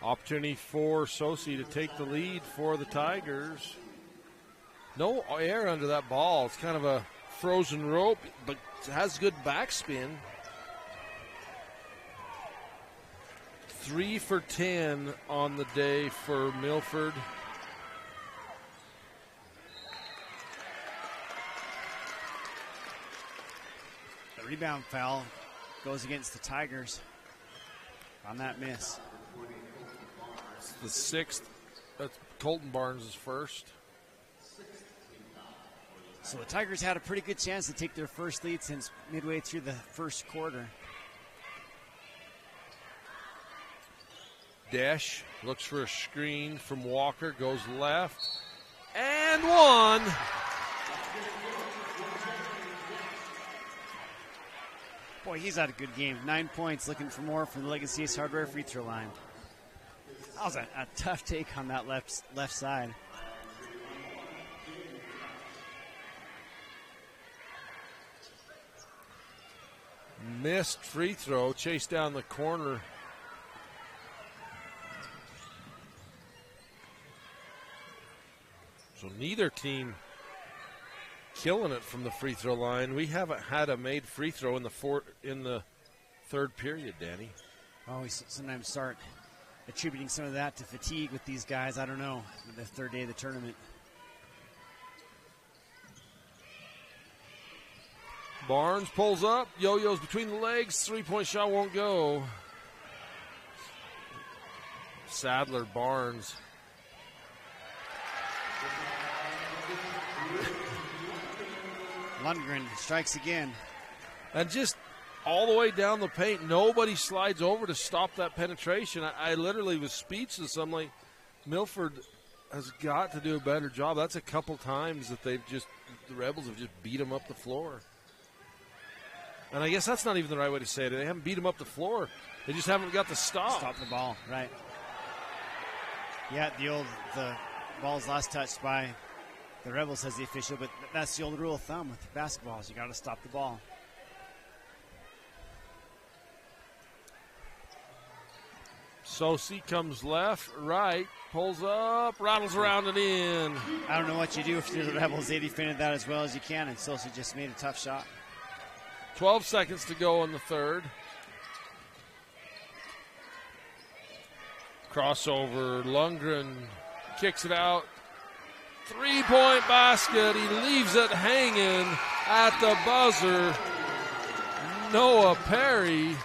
Opportunity for Sosi to take the lead for the Tigers. No air under that ball. It's kind of a frozen rope, but it has good backspin. 3 for 10 on the day for Milford. The rebound foul goes against the Tigers on that miss. It's the 6th. That's Colton Barnes' first. So the Tigers had a pretty good chance to take their first lead since midway through the first quarter. Desch looks for a screen from Walker, goes left, and one. Boy, he's had a good game. 9 points, looking for more from the Legacy Ace Hardware free throw line. That was a tough take on that left side. Missed free throw, chased down the corner. So neither team killing it from the free throw line. We haven't had a made free throw in the third period, Danny. Oh, we sometimes start attributing some of that to fatigue with these guys. I don't know, the third day of the tournament. Barnes pulls up, yo-yos between the legs, three-point shot won't go. Sadler, Barnes. Lundgren strikes again. And just all the way down the paint, nobody slides over to stop that penetration. I literally was speechless. I'm like, Milford has got to do a better job. That's a couple times that the Rebels have just beat them up the floor. And I guess that's not even the right way to say it. They haven't beat them up the floor. They just haven't got the stop. Stop the ball, right. Yeah, the ball's last touched by the Rebels, says the official, but that's the old rule of thumb with basketballs. You got to stop the ball. Sosi comes left, right, pulls up, rattles around and in. I don't know what you do if you're the Rebels. They defended that as well as you can, and Sosi just made a tough shot. 12 seconds to go in the third. Crossover, Lundgren kicks it out. Three-point basket. He leaves it hanging at the buzzer. Noah Perry.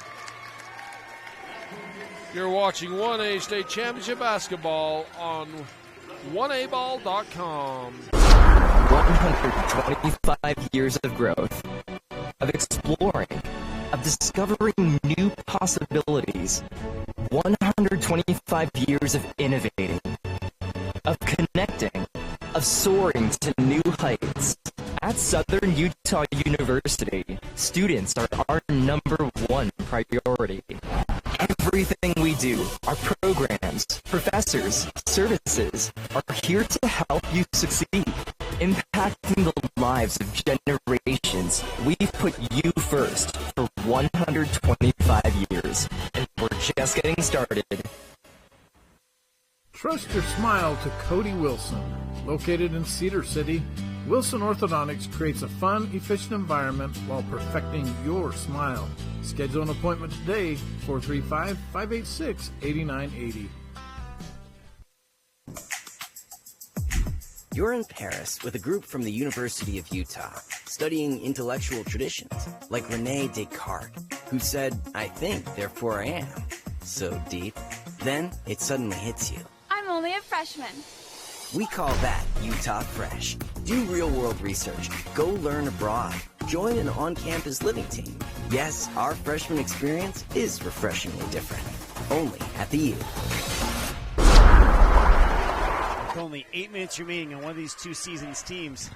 You're watching 1A State Championship Basketball on 1aball.com. 125 years of growth, of exploring, of discovering new possibilities. 125 years of innovating, of connecting, of soaring to new heights. At Southern Utah University, students are our number one priority. Everything we do, our programs, professors, services, are here to help you succeed, impacting the lives of generations. We've put you first for 125 years, and we're just getting started. Trust your smile to Cody Wilson. Located in Cedar City, Wilson Orthodontics creates a fun, efficient environment while perfecting your smile. Schedule an appointment today, 435-586-8980. You're in Paris with a group from the University of Utah, studying intellectual traditions, like René Descartes, who said, "I think, therefore I am." So deep. Then it suddenly hits you. I'm only a freshman. We call that Utah Fresh. Do real-world research. Go learn abroad. Join an on-campus living team. Yes, our freshman experience is refreshingly different. Only at the U. With only 8 minutes remaining on one of these two seasons teams,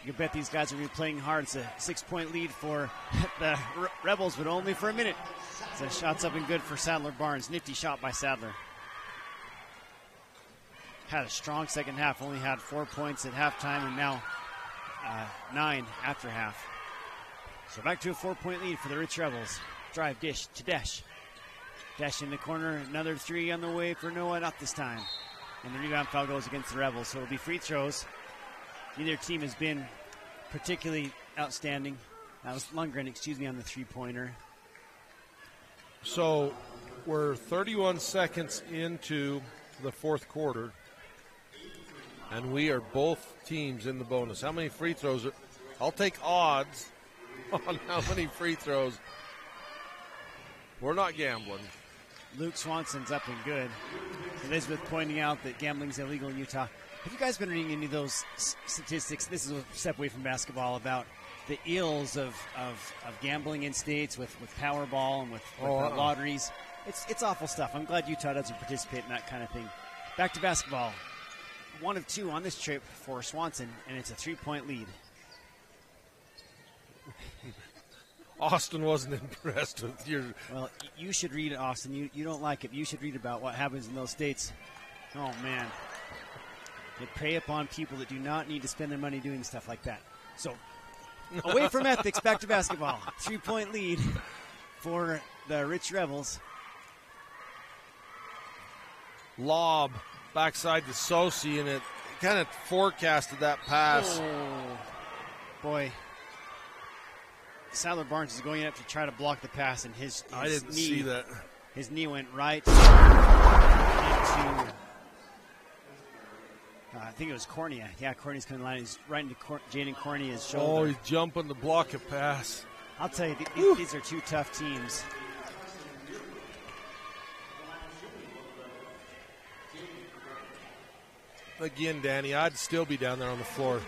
you bet these guys are going to be playing hard. It's a 6-point lead for the Rebels, but only for a minute. So shots up and good for Sadler Barnes. Nifty shot by Sadler. Had a strong second half, only had 4 points at halftime, and now 9 after half. So back to a 4-point lead for the Rich Rebels. Drive, dish to Dash. Dash in the corner, another three on the way for Noah, not this time. And the rebound foul goes against the Rebels, so it'll be free throws. Neither team has been particularly outstanding. That was Lundgren, on the three-pointer. So we're 31 seconds into the fourth quarter, and we are both teams in the bonus. How many free throws? I'll take odds on how many free throws. We're not gambling. Luke Swanson's up and good. Elizabeth pointing out that gambling's illegal in Utah. Have you guys been reading any of those statistics? This is a step away from basketball, about the ills of gambling in states with Powerball and with lotteries. It's awful stuff. I'm glad Utah doesn't participate in that kind of thing. Back to basketball. 1 of 2 on this trip for Swanson, and it's a 3-point lead. Austin wasn't impressed with your... Well, you should read it, Austin. You don't like it. You should read about what happens in those states. Oh, man. They prey upon people that do not need to spend their money doing stuff like that. So, away from ethics, back to basketball. 3-point lead for the Rich Rebels. Lob backside to Sosi, and it kind of forecasted that pass. Oh, boy. Sadler Barnes is going up to try to block the pass, and his I didn't see that. His knee went right into, I think it was Cornea. Yeah, Cornea's coming line. He's right into Jaden Cornea's shoulder. Oh, he's jumping to block a pass. I'll tell you, these are two tough teams. Again, Danny, I'd still be down there on the floor.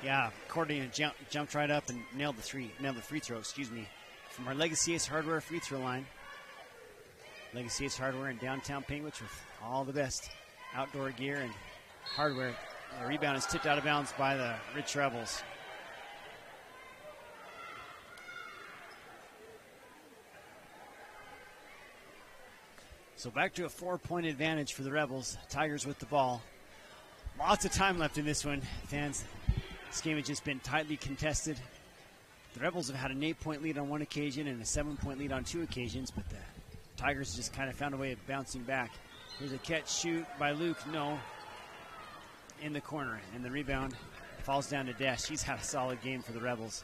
Yeah, Cornea jumped right up and nailed the free throw, from our Legacy Ace Hardware free throw line. Legacy Ace Hardware in downtown Penguich with all the best outdoor gear and hardware. The rebound is tipped out of bounds by the Rich Rebels. So back to a 4-point advantage for the Rebels. Tigers with the ball. Lots of time left in this one, fans. This game has just been tightly contested. The Rebels have had an 8-point lead on one occasion and a 7-point lead on 2 occasions, but the Tigers just kind of found a way of bouncing back. Here's a catch shoot by Luke. No. In the corner. And the rebound falls down to Dash. He's had a solid game for the Rebels.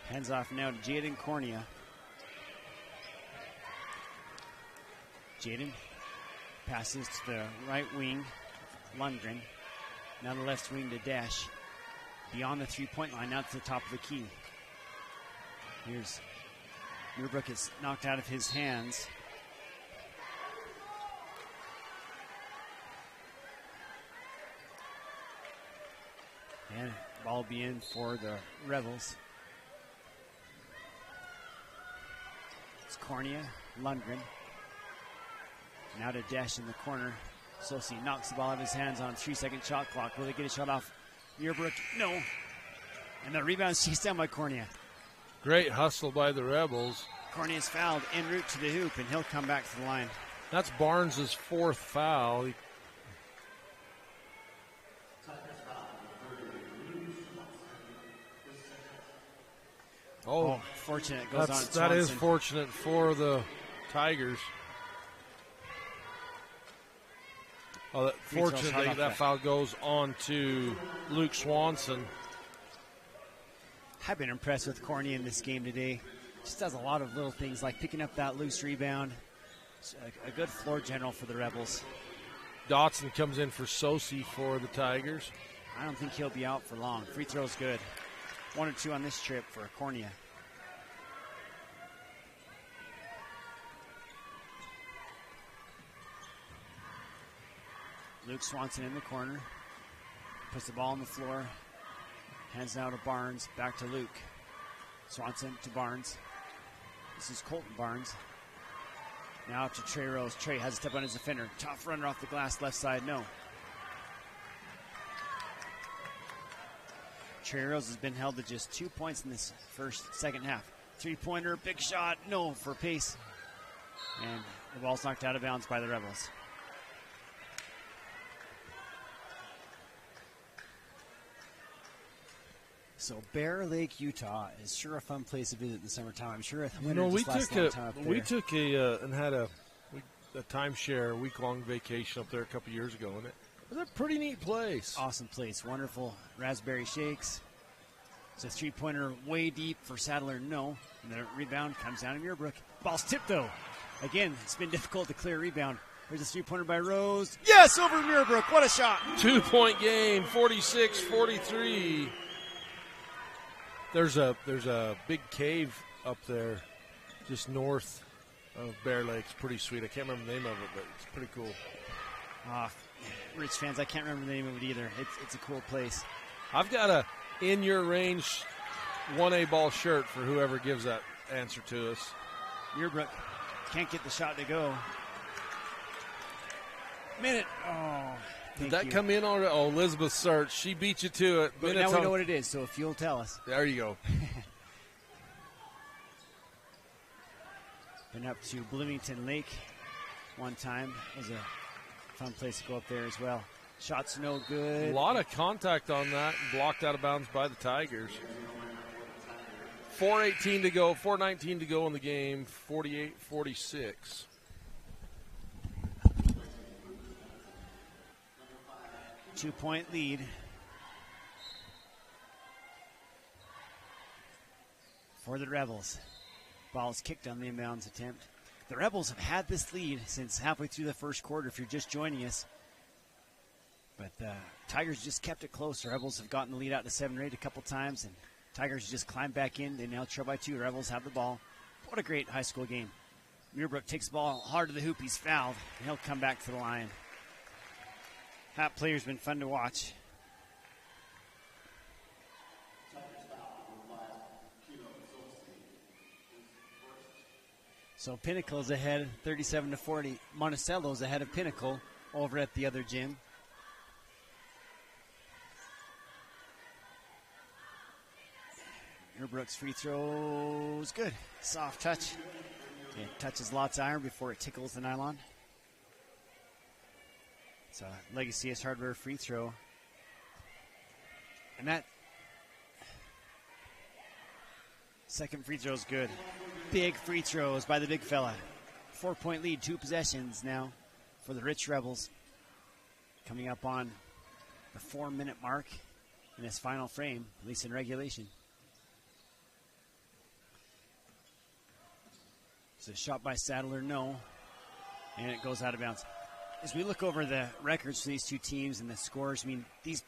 Hands off now to Jaden Cornea. Jaden passes to the right wing. Lundgren. Now the left wing to Dash. Beyond the 3-point line, now to the top of the key. Here's Muirbrook, is knocked out of his hands. And ball will be in for the Rebels. It's Cornea, Lundgren. Now to Dash in the corner. Sosi knocks the ball out of his hands on a 3-second shot clock. Will they get a shot off Muirbrook? No. And the rebound chased down by Cornea. Great hustle by the Rebels. Cornea's fouled en route to the hoop, and he'll come back to the line. That's Barnes' 4th foul. Oh, fortunate. It goes on Swanson. That is fortunate for the Tigers. Fortunately, that foul goes on to Luke Swanson. I've been impressed with Corny in this game today. Just does a lot of little things like picking up that loose rebound. It's a good floor general for the Rebels. Dotson comes in for Sosi for the Tigers. I don't think he'll be out for long. Free throw's good. 1 or 2 on this trip for Cornea. Luke Swanson in the corner. Puts the ball on the floor. Hands now to Barnes. Back to Luke. Swanson to Barnes. This is Colton Barnes. Now to Trey Rose. Trey has a step on his defender. Tough runner off the glass, left side, no. Trey Rose has been held to just 2 points in this second half. 3-pointer, big shot, no for Pace. And the ball's knocked out of bounds by the Rebels. So Bear Lake, Utah is sure a fun place to visit in the summertime. I'm sure we took and had a timeshare, week-long vacation up there a couple years ago, and it was a pretty neat place. Awesome place, wonderful raspberry shakes. It's a 3-pointer way deep for Sadler, no. And the rebound comes down to Muirbrook. Ball's tipped though. Again, it's been difficult to clear a rebound. There's a 3-pointer by Rose. Yes, over Muirbrook. What a shot! 2-point game, 46-43. There's a big cave up there just north of Bear Lake. It's pretty sweet. I can't remember the name of it, but it's pretty cool. Rich fans, I can't remember the name of it either. It's a cool place. I've got a in your range 1A ball shirt for whoever gives that answer to us. Muirbrook can't get the shot to go. Minute. Oh. Did that come in already? Oh, Elizabeth Search. She beat you to it. But now we know what it is, so if you'll tell us. There you go. Been up to Bloomington Lake one time. It was a fun place to go up there as well. Shots no good. A lot of contact on that and blocked out of bounds by the Tigers. 4:18 to go, 4:19 to go in the game, 48-46. Two-point lead. For the Rebels. Ball is kicked on the inbounds attempt. The Rebels have had this lead since halfway through the first quarter, if you're just joining us. But the Tigers just kept it close. The Rebels have gotten the lead out to 7 or 8 a couple times, and Tigers just climbed back in. They now trail by 2. Rebels have the ball. What a great high school game. Muirbrook takes the ball hard to the hoop. He's fouled, and he'll come back to the line. That player's been fun to watch. So Pinnacle's ahead, 37-40. Monticello's ahead of Pinnacle over at the other gym. Muirbrook's free throw's good. Soft touch. It touches lots of iron before it tickles the nylon. It's a Legacy S Hardware free throw. And that second free throw is good. Big free throws by the big fella. 4-point lead, 2 possessions now for the Rich Rebels. Coming up on the 4-minute mark in this final frame, at least in regulation. It's a shot by Sadler, no. And it goes out of bounds. As we look over the records for these two teams and the scores, I mean,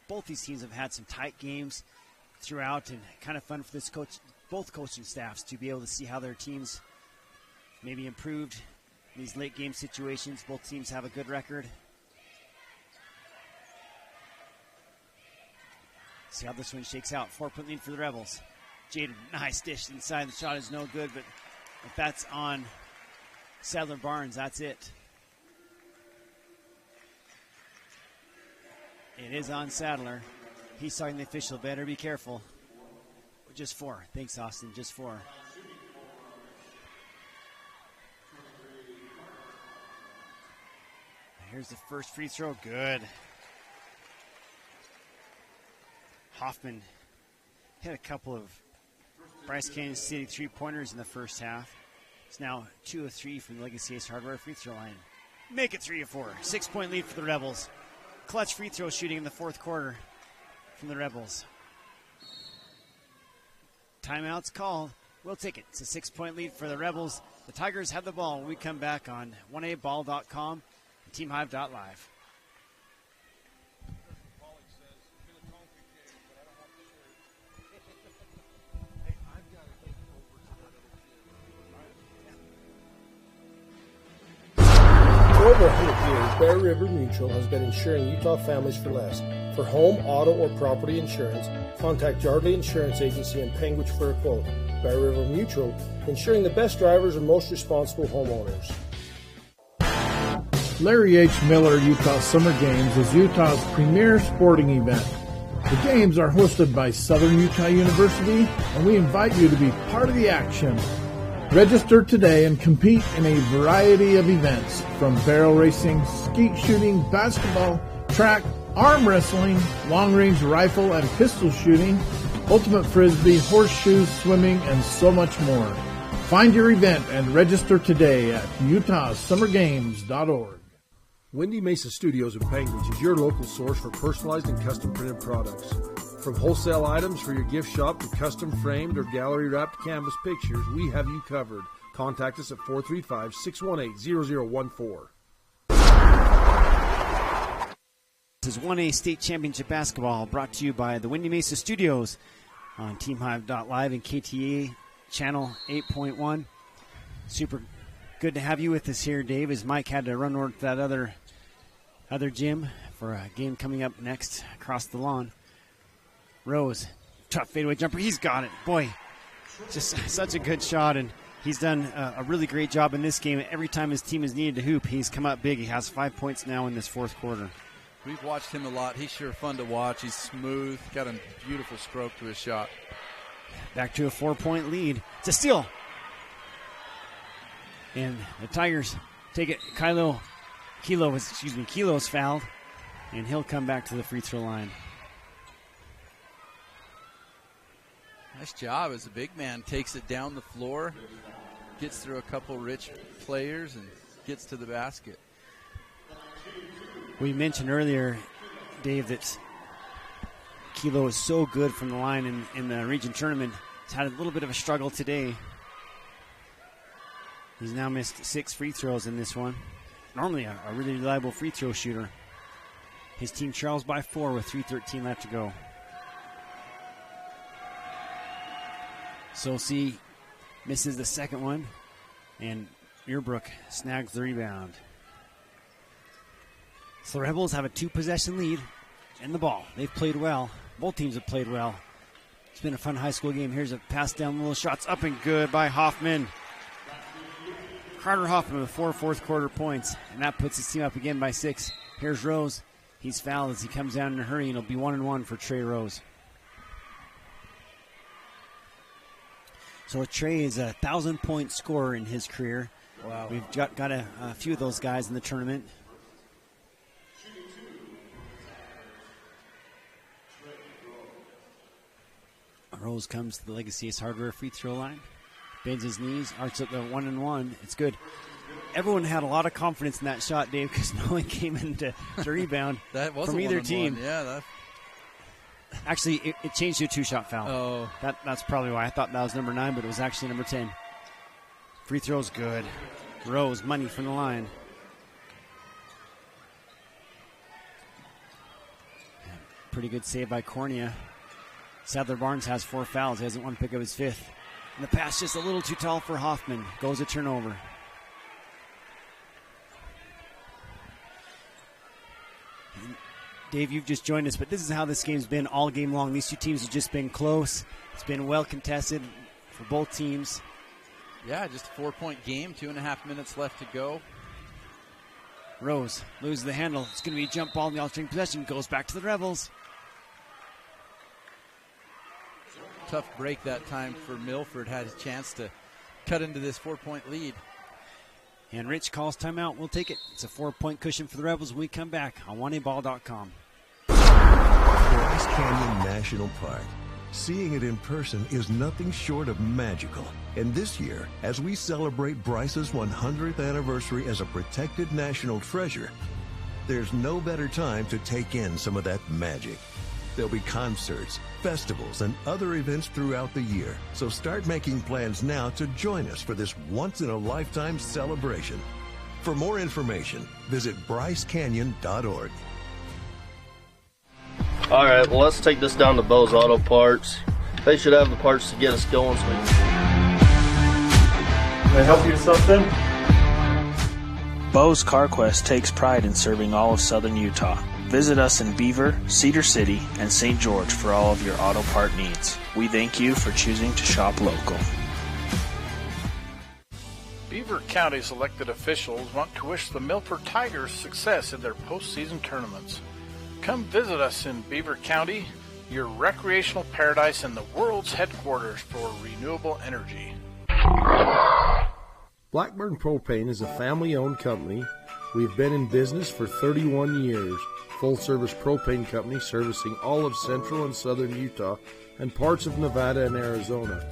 both these teams have had some tight games throughout, and kind of fun for both coaching staffs to be able to see how their teams maybe improved in these late game situations. Both teams have a good record. See how this one shakes out. 4-point lead for the Rebels. Jaden, nice dish inside. The shot is no good, but if that's on Sadler Barnes, that's it. It is on Sadler. He's talking the official. Better be careful. Just 4. Thanks, Austin. Just 4. Here's the first free throw. Good. Hoffman hit a couple of Bryce Canyon City 3-pointers in the first half. It's now 2 of 3 from the Legacy Ace Hardware free throw line. Make it 3 of 4. 6-point lead for the Rebels. clutch free throw shooting in the fourth quarter from the Rebels. Timeout's called. We'll take it. It's a 6-point lead for the Rebels. The Tigers have the ball when we come back on 1aball.com and teamhive.live. For over 100 years, Bear River Mutual has been insuring Utah families for less. For home, auto, or property insurance, contact Yardley Insurance Agency in Panguitch for a quote. Bear River Mutual, insuring the best drivers and most responsible homeowners. Larry H. Miller Utah Summer Games is Utah's premier sporting event. The games are hosted by Southern Utah University, and we invite you to be part of the action. Register today and compete in a variety of events, from barrel racing, skeet shooting, basketball, track, arm wrestling, long-range rifle and pistol shooting, ultimate frisbee, horseshoes, swimming, and so much more. Find your event and register today at utahsummergames.org. Windy Mesa Studios in Panguitch is your local source for personalized and custom printed products. From wholesale items for your gift shop to custom framed or gallery wrapped canvas pictures, we have you covered. Contact us at 435-618-0014. This is 1A State Championship Basketball, brought to you by the Windy Mesa Studios on teamhive.live and KTA Channel 8.1. Super good to have you with us here, Dave, as Mike had to run over to that other gym for a game coming up next across the lawn. Rose, tough fadeaway jumper. He's got it. Boy, just such a good shot, and he's done a really great job in this game. Every time his team has needed to hoop, he's come up big. He has 5 points now in this fourth quarter. We've watched him a lot. He's sure fun to watch. He's smooth, got a beautiful stroke to his shot. Back to a 4-point lead. It's a steal. And the Tigers take it. Kilo's fouled, and he'll come back to the free throw line. Nice job as a big man. Takes it down the floor, gets through a couple rich players, and gets to the basket. We mentioned earlier, Dave, that Kilo is so good from the line in the region tournament. He's had a little bit of a struggle today. He's now missed 6 free throws in this one. Normally a really reliable free throw shooter. His team trails by 4 with 3:13 left to go. Sosi misses the second one, and Earbrook snags the rebound. So the Rebels have a 2-possession lead in the ball. They've played well. Both teams have played well. It's been a fun high school game. Here's a pass down, little shots up and good by Hoffman. Carter Hoffman with 4 fourth quarter points, and that puts his team up again by 6. Here's Rose. He's fouled as he comes down in a hurry, and it'll be 1-1 for Trey Rose. So Trey is a 1,000-point scorer in his career. Wow. We've got a few of those guys in the tournament. Rose comes to the Legacy Ace Hardware free throw line. Bends his knees, arcs up the 1-and-1. It's good. Everyone had a lot of confidence in that shot, Dave, because no one came in to rebound that was from either team. Yeah, Actually, it changed to a 2-shot foul. Oh. That's probably why I thought that was number 9, but it was actually number 10. Free throw's good. Rose, money from the line. Pretty good save by Cornea. Sadler Barnes has 4 fouls. He hasn't won to pick up his 5th. And the pass just a little too tall for Hoffman. Goes a turnover. And Dave, you've just joined us, but this is how this game's been all game long. These two teams have just been close. It's been well contested for both teams. Yeah, just a 4-point game, 2.5 minutes left to go. Rose loses the handle. It's going to be a jump ball in the alternating possession. Goes back to the Rebels. Tough break that time for Milford. Had a chance to cut into this 4-point lead. And Rich calls timeout. We'll take it. It's a 4-point cushion for the Rebels when we come back on 1aball.com. Bryce Canyon National Park. Seeing it in person is nothing short of magical. And this year, as we celebrate Bryce's 100th anniversary as a protected national treasure, there's no better time to take in some of that magic. There'll be concerts, festivals, and other events throughout the year. So start making plans now to join us for this once-in-a-lifetime celebration. For more information, visit brycecanyon.org. All right, well, let's take this down to Bo's Auto Parts. They should have the parts to get us going. So Can I help you with something? Bo's CarQuest takes pride in serving all of southern Utah. Visit us in Beaver, Cedar City, and St. George for all of your auto part needs. We thank you for choosing to shop local. Beaver County's elected officials want to wish the Milford Tigers success in their postseason tournaments. Come visit us in Beaver County, your recreational paradise and the world's headquarters for renewable energy. Blackburn Propane is a family-owned company. We've been in business for 31 years. Full-service propane company servicing all of central and southern Utah and parts of Nevada and Arizona.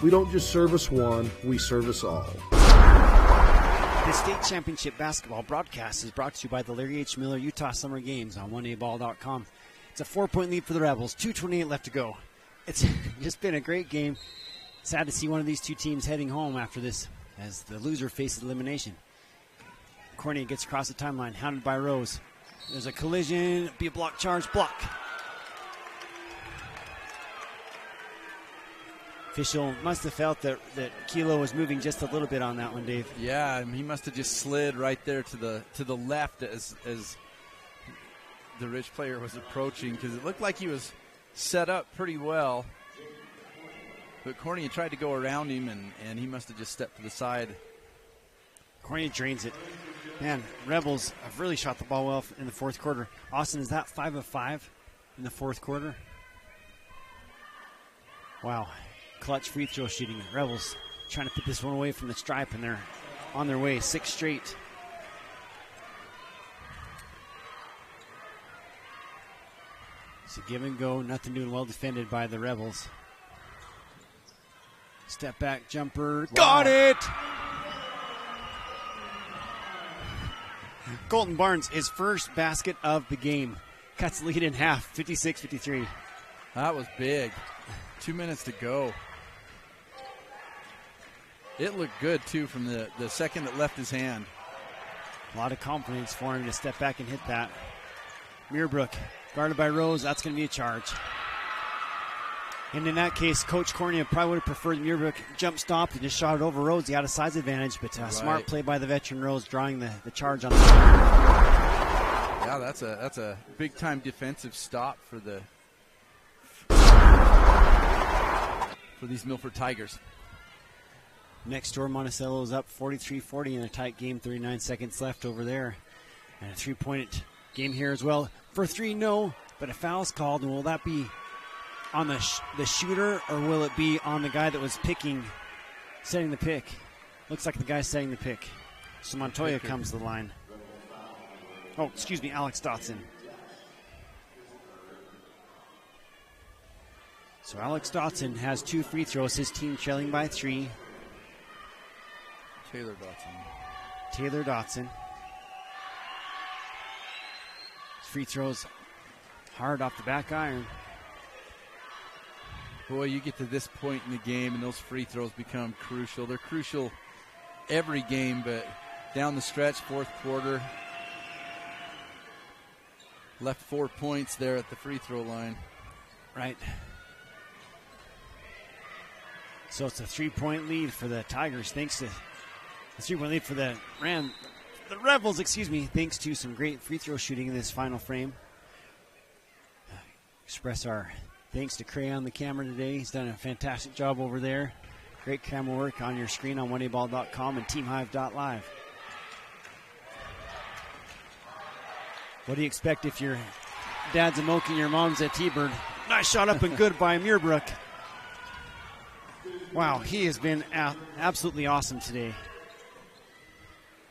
We don't just service one, we service all. The state championship basketball broadcast is brought to you by the Larry H. Miller Utah Summer Games on 1aball.com. It's a 4-point lead for the Rebels, 2:28 left to go. It's just been a great game. Sad to see one of these two teams heading home after this as the loser faces elimination. Cornea gets across the timeline, hounded by Rose. There's a collision, be a block charge, block. Official must have felt that Kilo was moving just a little bit on that one, Dave. Yeah, he must have just slid right there to the left as the Rich player was approaching, because it looked like he was set up pretty well. But Cornea tried to go around him, and he must have just stepped to the side. Cornea drains it. Man, Rebels have really shot the ball well in the fourth quarter. Austin, is that 5 of 5 in the fourth quarter? Wow. Clutch free throw shooting. Rebels trying to put this one away from the stripe, and they're on their way. 6 straight. It's a give and go. Nothing doing, well defended by the Rebels. Step back jumper. Wow. Got it! Colton Barnes, his first basket of the game. Cuts the lead in half, 56-53. That was big. 2 minutes to go. It looked good, too, from the second it left his hand. A lot of confidence for him to step back and hit that. Muirbrook, guarded by Rose. That's going to be a charge. And in that case, Coach Cornea probably would have preferred Muirbrook jump stopped and just shot it over Rose. He had a size advantage, but smart play by the veteran Rose, drawing the charge on the Yeah, that's a big-time defensive stop for these Milford Tigers. Next door, Monticello is up 43-40 in a tight game. 39 seconds left over there. And a three-point game here as well. For 3, no, but a foul's called. And will that be on the shooter, or will it be on the guy that was setting the pick? Looks like the guy setting the pick. So Montoya comes to the line. Oh, excuse me, Alex Dotson. So Alex Dotson has 2 free throws. His team trailing by 3. Taylor Dotson. Free throws hard off the back iron. Boy, you get to this point in the game and those free throws become crucial. They're crucial every game, but down the stretch, fourth quarter, left 4 points there at the free throw line. Right. So it's a 3-point lead for the Tigers, thanks to a 3-point lead for the Rebels, thanks to some great free throw shooting in this final frame. Express our thanks to Cray on the camera today. He's done a fantastic job over there. Great camera work on your screen on 1aball.com and teamhive.live. What do you expect if your dad's a Moki and your mom's a T-Bird? Nice shot up and good by Muirbrook. Wow, he has been absolutely awesome today.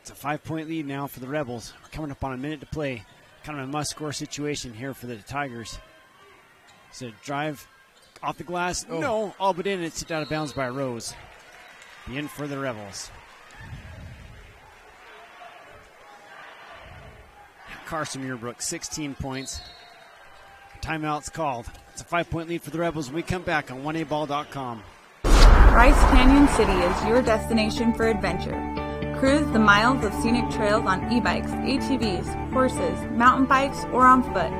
It's a 5-point lead now for the Rebels. We're coming up on a minute to play. Kind of a must-score situation here for the Tigers. So drive off the glass. Oh. No, all but in. It's out of bounds by Rose. The in for the Rebels. Carson Muirbrook, 16 points. Timeout's called. It's a 5-point lead for the Rebels when we come back on 1aball.com. Bryce Canyon City is your destination for adventure. Cruise the miles of scenic trails on e-bikes, ATVs, horses, mountain bikes, or on foot.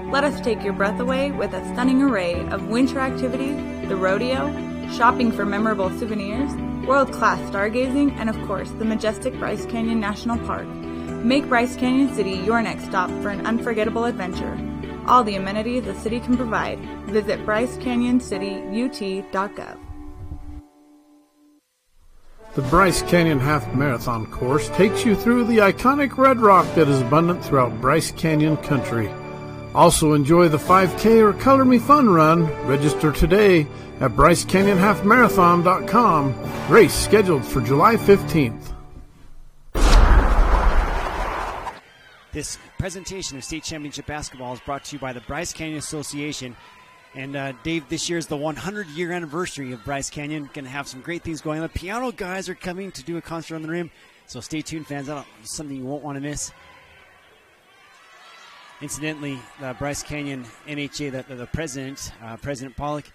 Let us take your breath away with a stunning array of winter activities, the rodeo, shopping for memorable souvenirs, world-class stargazing, and of course, the majestic Bryce Canyon National Park. Make Bryce Canyon City your next stop for an unforgettable adventure. All the amenities the city can provide. Visit BryceCanyonCityUT.gov. The Bryce Canyon Half Marathon course takes you through the iconic red rock that is abundant throughout Bryce Canyon country. Also enjoy the 5K or Color Me Fun run. Register today at BryceCanyonHalfMarathon.com. Race scheduled for July 15th. This presentation of state championship basketball is brought to you by the Bryce Canyon Association. And Dave, this year is the 100-year anniversary of Bryce Canyon. Going to have some great things going on. The piano guys are coming to do a concert on the rim, so stay tuned, fans. That's something you won't want to miss. Incidentally, the Bryce Canyon NHA, the president, President Pollock,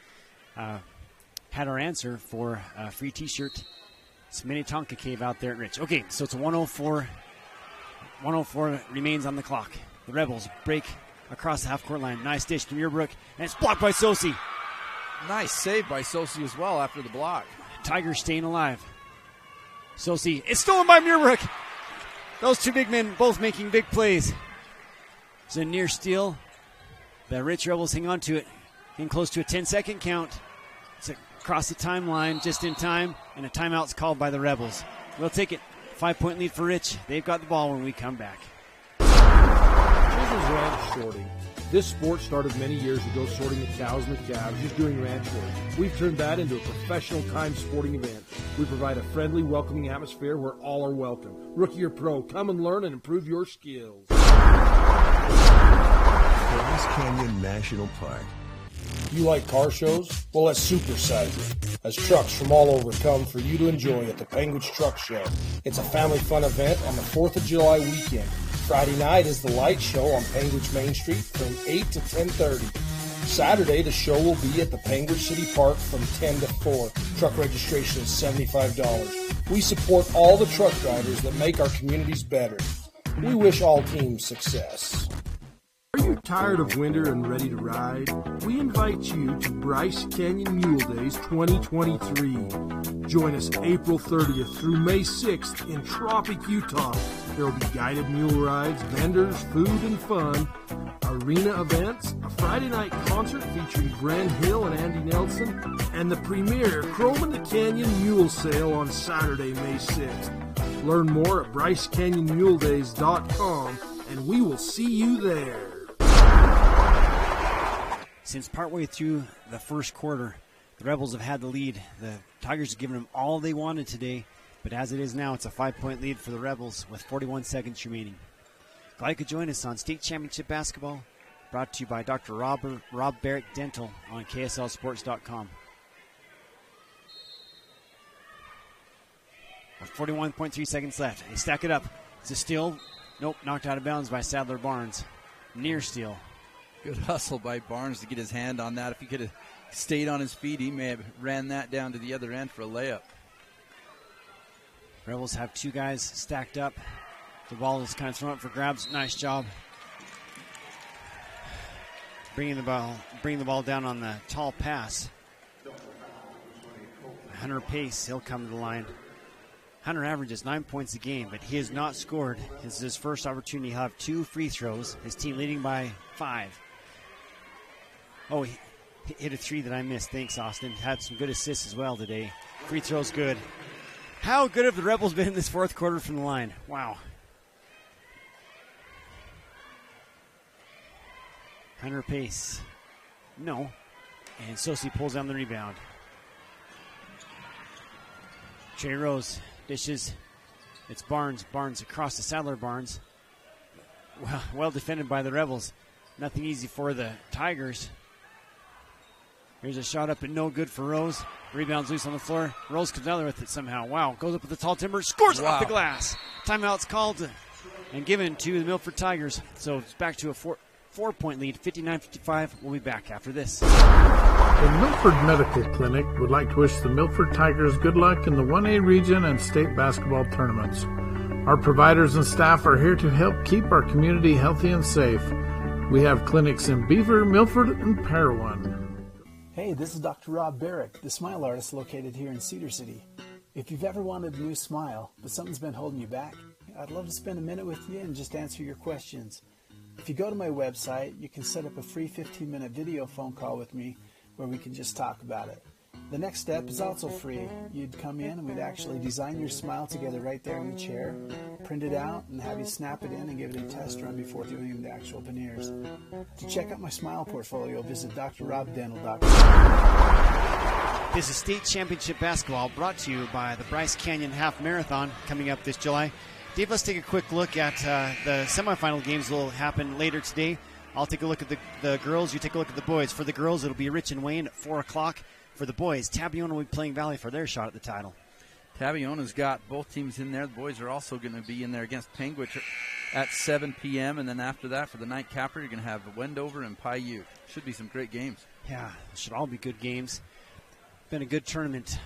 had our answer for a free T-shirt. It's Minnetonka Cave out there at Rich. Okay, so it's a 104. 104 remains on the clock. The Rebels break across the half-court line. Nice dish to Muirbrook, and it's blocked by Sosi. Nice save by Sosi as well after the block. Tigers staying alive. Sosi, it's stolen by Muirbrook. Those two big men both making big plays. It's a near steal. The Rich Rebels hang on to it. Getting close to a 10-second count. It's across the timeline just in time, and a timeout's called by the Rebels. We'll take it. 5-point lead for Rich. They've got the ball when we come back. Chisholm's Ranch Sorting. This sport started many years ago sorting the cows and the calves, just doing ranch work. We've turned that into a professional time sporting event. We provide a friendly, welcoming atmosphere where all are welcome. Rookie or pro, come and learn and improve your skills. Bryce Canyon National Park. You like car shows? Well, let's supersize it, as trucks from all over come for you to enjoy at the Penguins Truck Show. It's a family fun event on the 4th of July weekend. Friday night is the light show on Penguins Main Street from 8 to 10:30. Saturday, the show will be at the Penguins City Park from 10 to 4. Truck registration is $75. We support all the truck drivers that make our communities better. We wish all teams success. Are you tired of winter and ready to ride? We invite you to Bryce Canyon Mule Days 2023. Join us April 30th through May 6th in Tropic, Utah. There will be guided mule rides, vendors, food and fun, arena events, a Friday night concert featuring Grant Hill and Andy Nelson, and the premier Chrome in the Canyon Mule Sale on Saturday, May 6th. Learn more at BryceCanyonMuleDays.com, and we will see you there. Since partway through the first quarter, the Rebels have had the lead. The Tigers have given them all they wanted today, but as it is now, it's a 5-point lead for the Rebels with 41 seconds remaining. Glad you could join us on State Championship Basketball, brought to you by Dr. Rob Barrett Dental on KSLSports.com. With 41.3 seconds left, they stack it up. It's a steal. Nope, knocked out of bounds by Sadler Barnes. Near steal. Good hustle by Barnes to get his hand on that. If he could have stayed on his feet, he may have ran that down to the other end for a layup. Rebels have two guys stacked up. The ball is kind of thrown up for grabs. Nice job. Bringing the ball down on the tall pass. Hunter Pace, he'll come to the line. Hunter averages 9 points a game, but he has not scored. This is his first opportunity. He'll have 2 free throws. His team leading by 5. Oh, he hit a 3 that I missed. Thanks, Austin. Had some good assists as well today. Free throws good. How good have the Rebels been in this fourth quarter from the line? Wow. Hunter Pace. No. And Sosi pulls down the rebound. Trey Rose dishes. It's Barnes. Barnes across to Sadler Barnes. Well defended by the Rebels. Nothing easy for the Tigers. Here's a shot up and no good for Rose. Rebounds loose on the floor. Rose comes down there with it somehow. Wow. Goes up with the tall timber. Scores it off the glass. Timeout's called. and given to the Milford Tigers. So it's back to a four-point lead, 59-55. We'll be back after this. The Milford Medical Clinic would like to wish the Milford Tigers good luck in the 1A region and state basketball tournaments. Our providers and staff are here to help keep our community healthy and safe. We have clinics in Beaver, Milford, and Parowan. Hey, this is Dr. Rob Barrick, the smile artist located here in Cedar City. If you've ever wanted a new smile, but something's been holding you back, I'd love to spend a minute with you and just answer your questions. If you go to my website, you can set up a free 15-minute video phone call with me where we can just talk about it. The next step is also free. You'd come in and we'd actually design your smile together right there in the chair, print it out, and have you snap it in and give it a test run before doing the actual veneers. To check out my smile portfolio, visit drrobdental.com. This is State Championship Basketball brought to you by the Bryce Canyon Half Marathon coming up this July. Dave, let's take a quick look at the semifinal games that will happen later today. I'll take a look at the girls. You take a look at the boys. For the girls, it'll be Rich and Wayne at 4 o'clock. For the boys, Tabiona will be playing Valley for their shot at the title. Tabiona's got both teams in there. The boys are also going to be in there against Penguich at 7 p.m. And then after that, for the nightcapper, you're going to have Wendover and Paiute. Should be some great games. Yeah, should all be good games. Been a good tournament.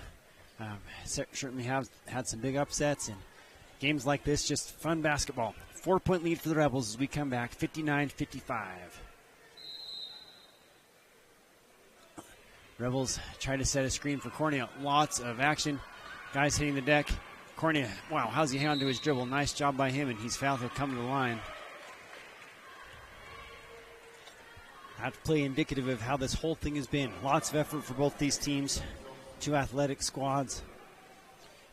Certainly have had some big upsets, and games like this, just fun basketball. 4-point lead for the Rebels as we come back, 59-55. Rebels try to set a screen for Cornea. Lots of action. Guys hitting the deck. Cornea, wow, how's he hang on to his dribble? Nice job by him, and he's fouled. He'll come to the line. That play indicative of how this whole thing has been. Lots of effort for both these teams. Two athletic squads.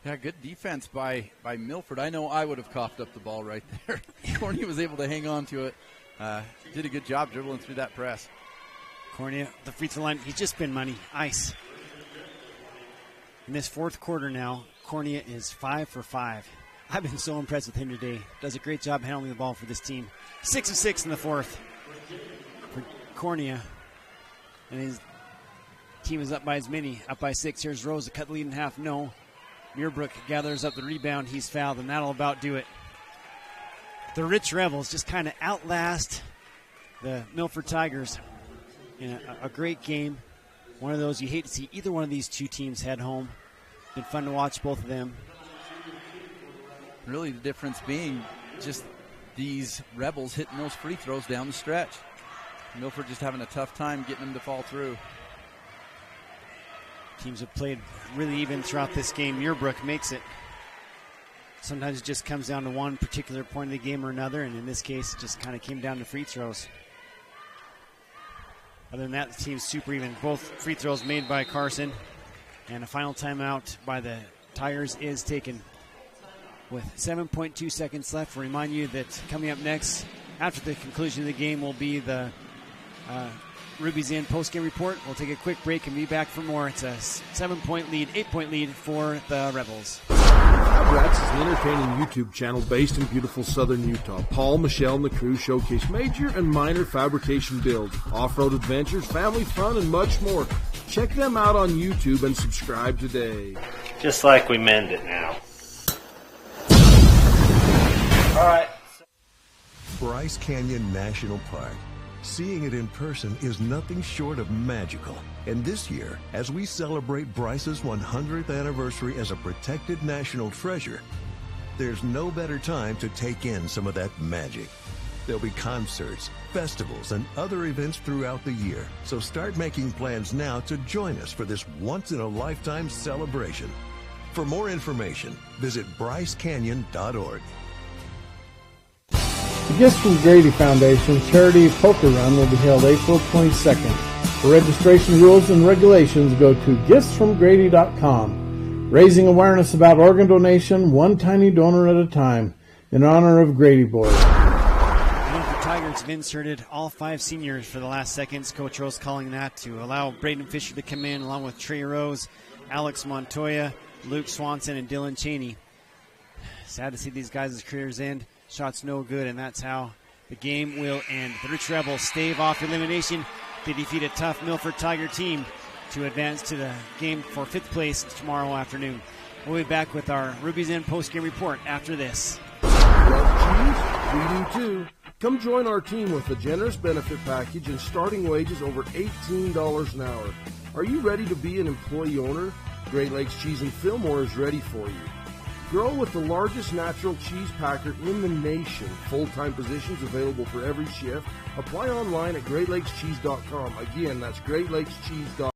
Yeah, good defense by Milford. I know I would have coughed up the ball right there. Cornea was able to hang on to it. Did a good job dribbling through that press. Cornea, the free throw line, he's just been money. Ice. In this fourth quarter now, Cornea is 5 for 5. I've been so impressed with him today. Does a great job handling the ball for this team. 6 of 6 in the fourth for Cornea. And his team is up by as many, up by 6. Here's Rose to cut the lead in half. No. Muirbrook gathers up the rebound. He's fouled, and that'll about do it. The Rich Rebels just kind of outlast the Milford Tigers in a great game. One of those you hate to see either one of these two teams head home. Been fun to watch both of them. Really the difference being just these Rebels hitting those free throws down the stretch. Milford just having a tough time getting them to fall through. Teams have played really even throughout this game. Muirbrook makes it. Sometimes it just comes down to one particular point of the game or another, and in this case, it just kind of came down to free throws. Other than that, the team's super even. Both free throws made by Carson, and a final timeout by the Tigers is taken with 7.2 seconds left. We'll remind you that coming up next, after the conclusion of the game, will be the Ruby's Inn post-game report. We'll take a quick break and be back for more. It's a 7-point lead, 8-point lead for the Rebels. Fab Rats is an entertaining YouTube channel based in beautiful southern Utah. Paul, Michelle, and the crew showcase major and minor fabrication builds, off-road adventures, family fun, and much more. Check them out on YouTube and subscribe today. Just like we mend it now. All right. Bryce Canyon National Park. Seeing it in person is nothing short of magical. And this year, as we celebrate Bryce's 100th anniversary as a protected national treasure, there's no better time to take in some of that magic. There'll be concerts, festivals, and other events throughout the year. So start making plans now to join us for this once-in-a-lifetime celebration. For more information, visit brycecanyon.org. The Gifts from Grady Foundation Charity Poker Run will be held April 22nd. For registration rules and regulations, go to giftsfromgrady.com. Raising awareness about organ donation, one tiny donor at a time, in honor of Grady Boys. The Tigers have inserted all 5 seniors for the last seconds. Coach Rose calling that to allow Braden Fisher to come in, along with Trey Rose, Alex Montoya, Luke Swanson, and Dylan Cheney. Sad to see these guys' careers end. Shots no good, and that's how the game will end. The Rich Rebels stave off elimination. They defeat a tough Milford Tiger team to advance to the game for 5th place tomorrow afternoon. We'll be back with our Ruby's Inn post-game report after this. Love cheese? We do too. Come join our team with a generous benefit package and starting wages over $18 an hour. Are you ready to be an employee owner? Great Lakes Cheese in Fillmore is ready for you. Grow with the largest natural cheese packer in the nation. Full-time positions available for every shift. Apply online at GreatLakesCheese.com. Again, that's GreatLakesCheese.com.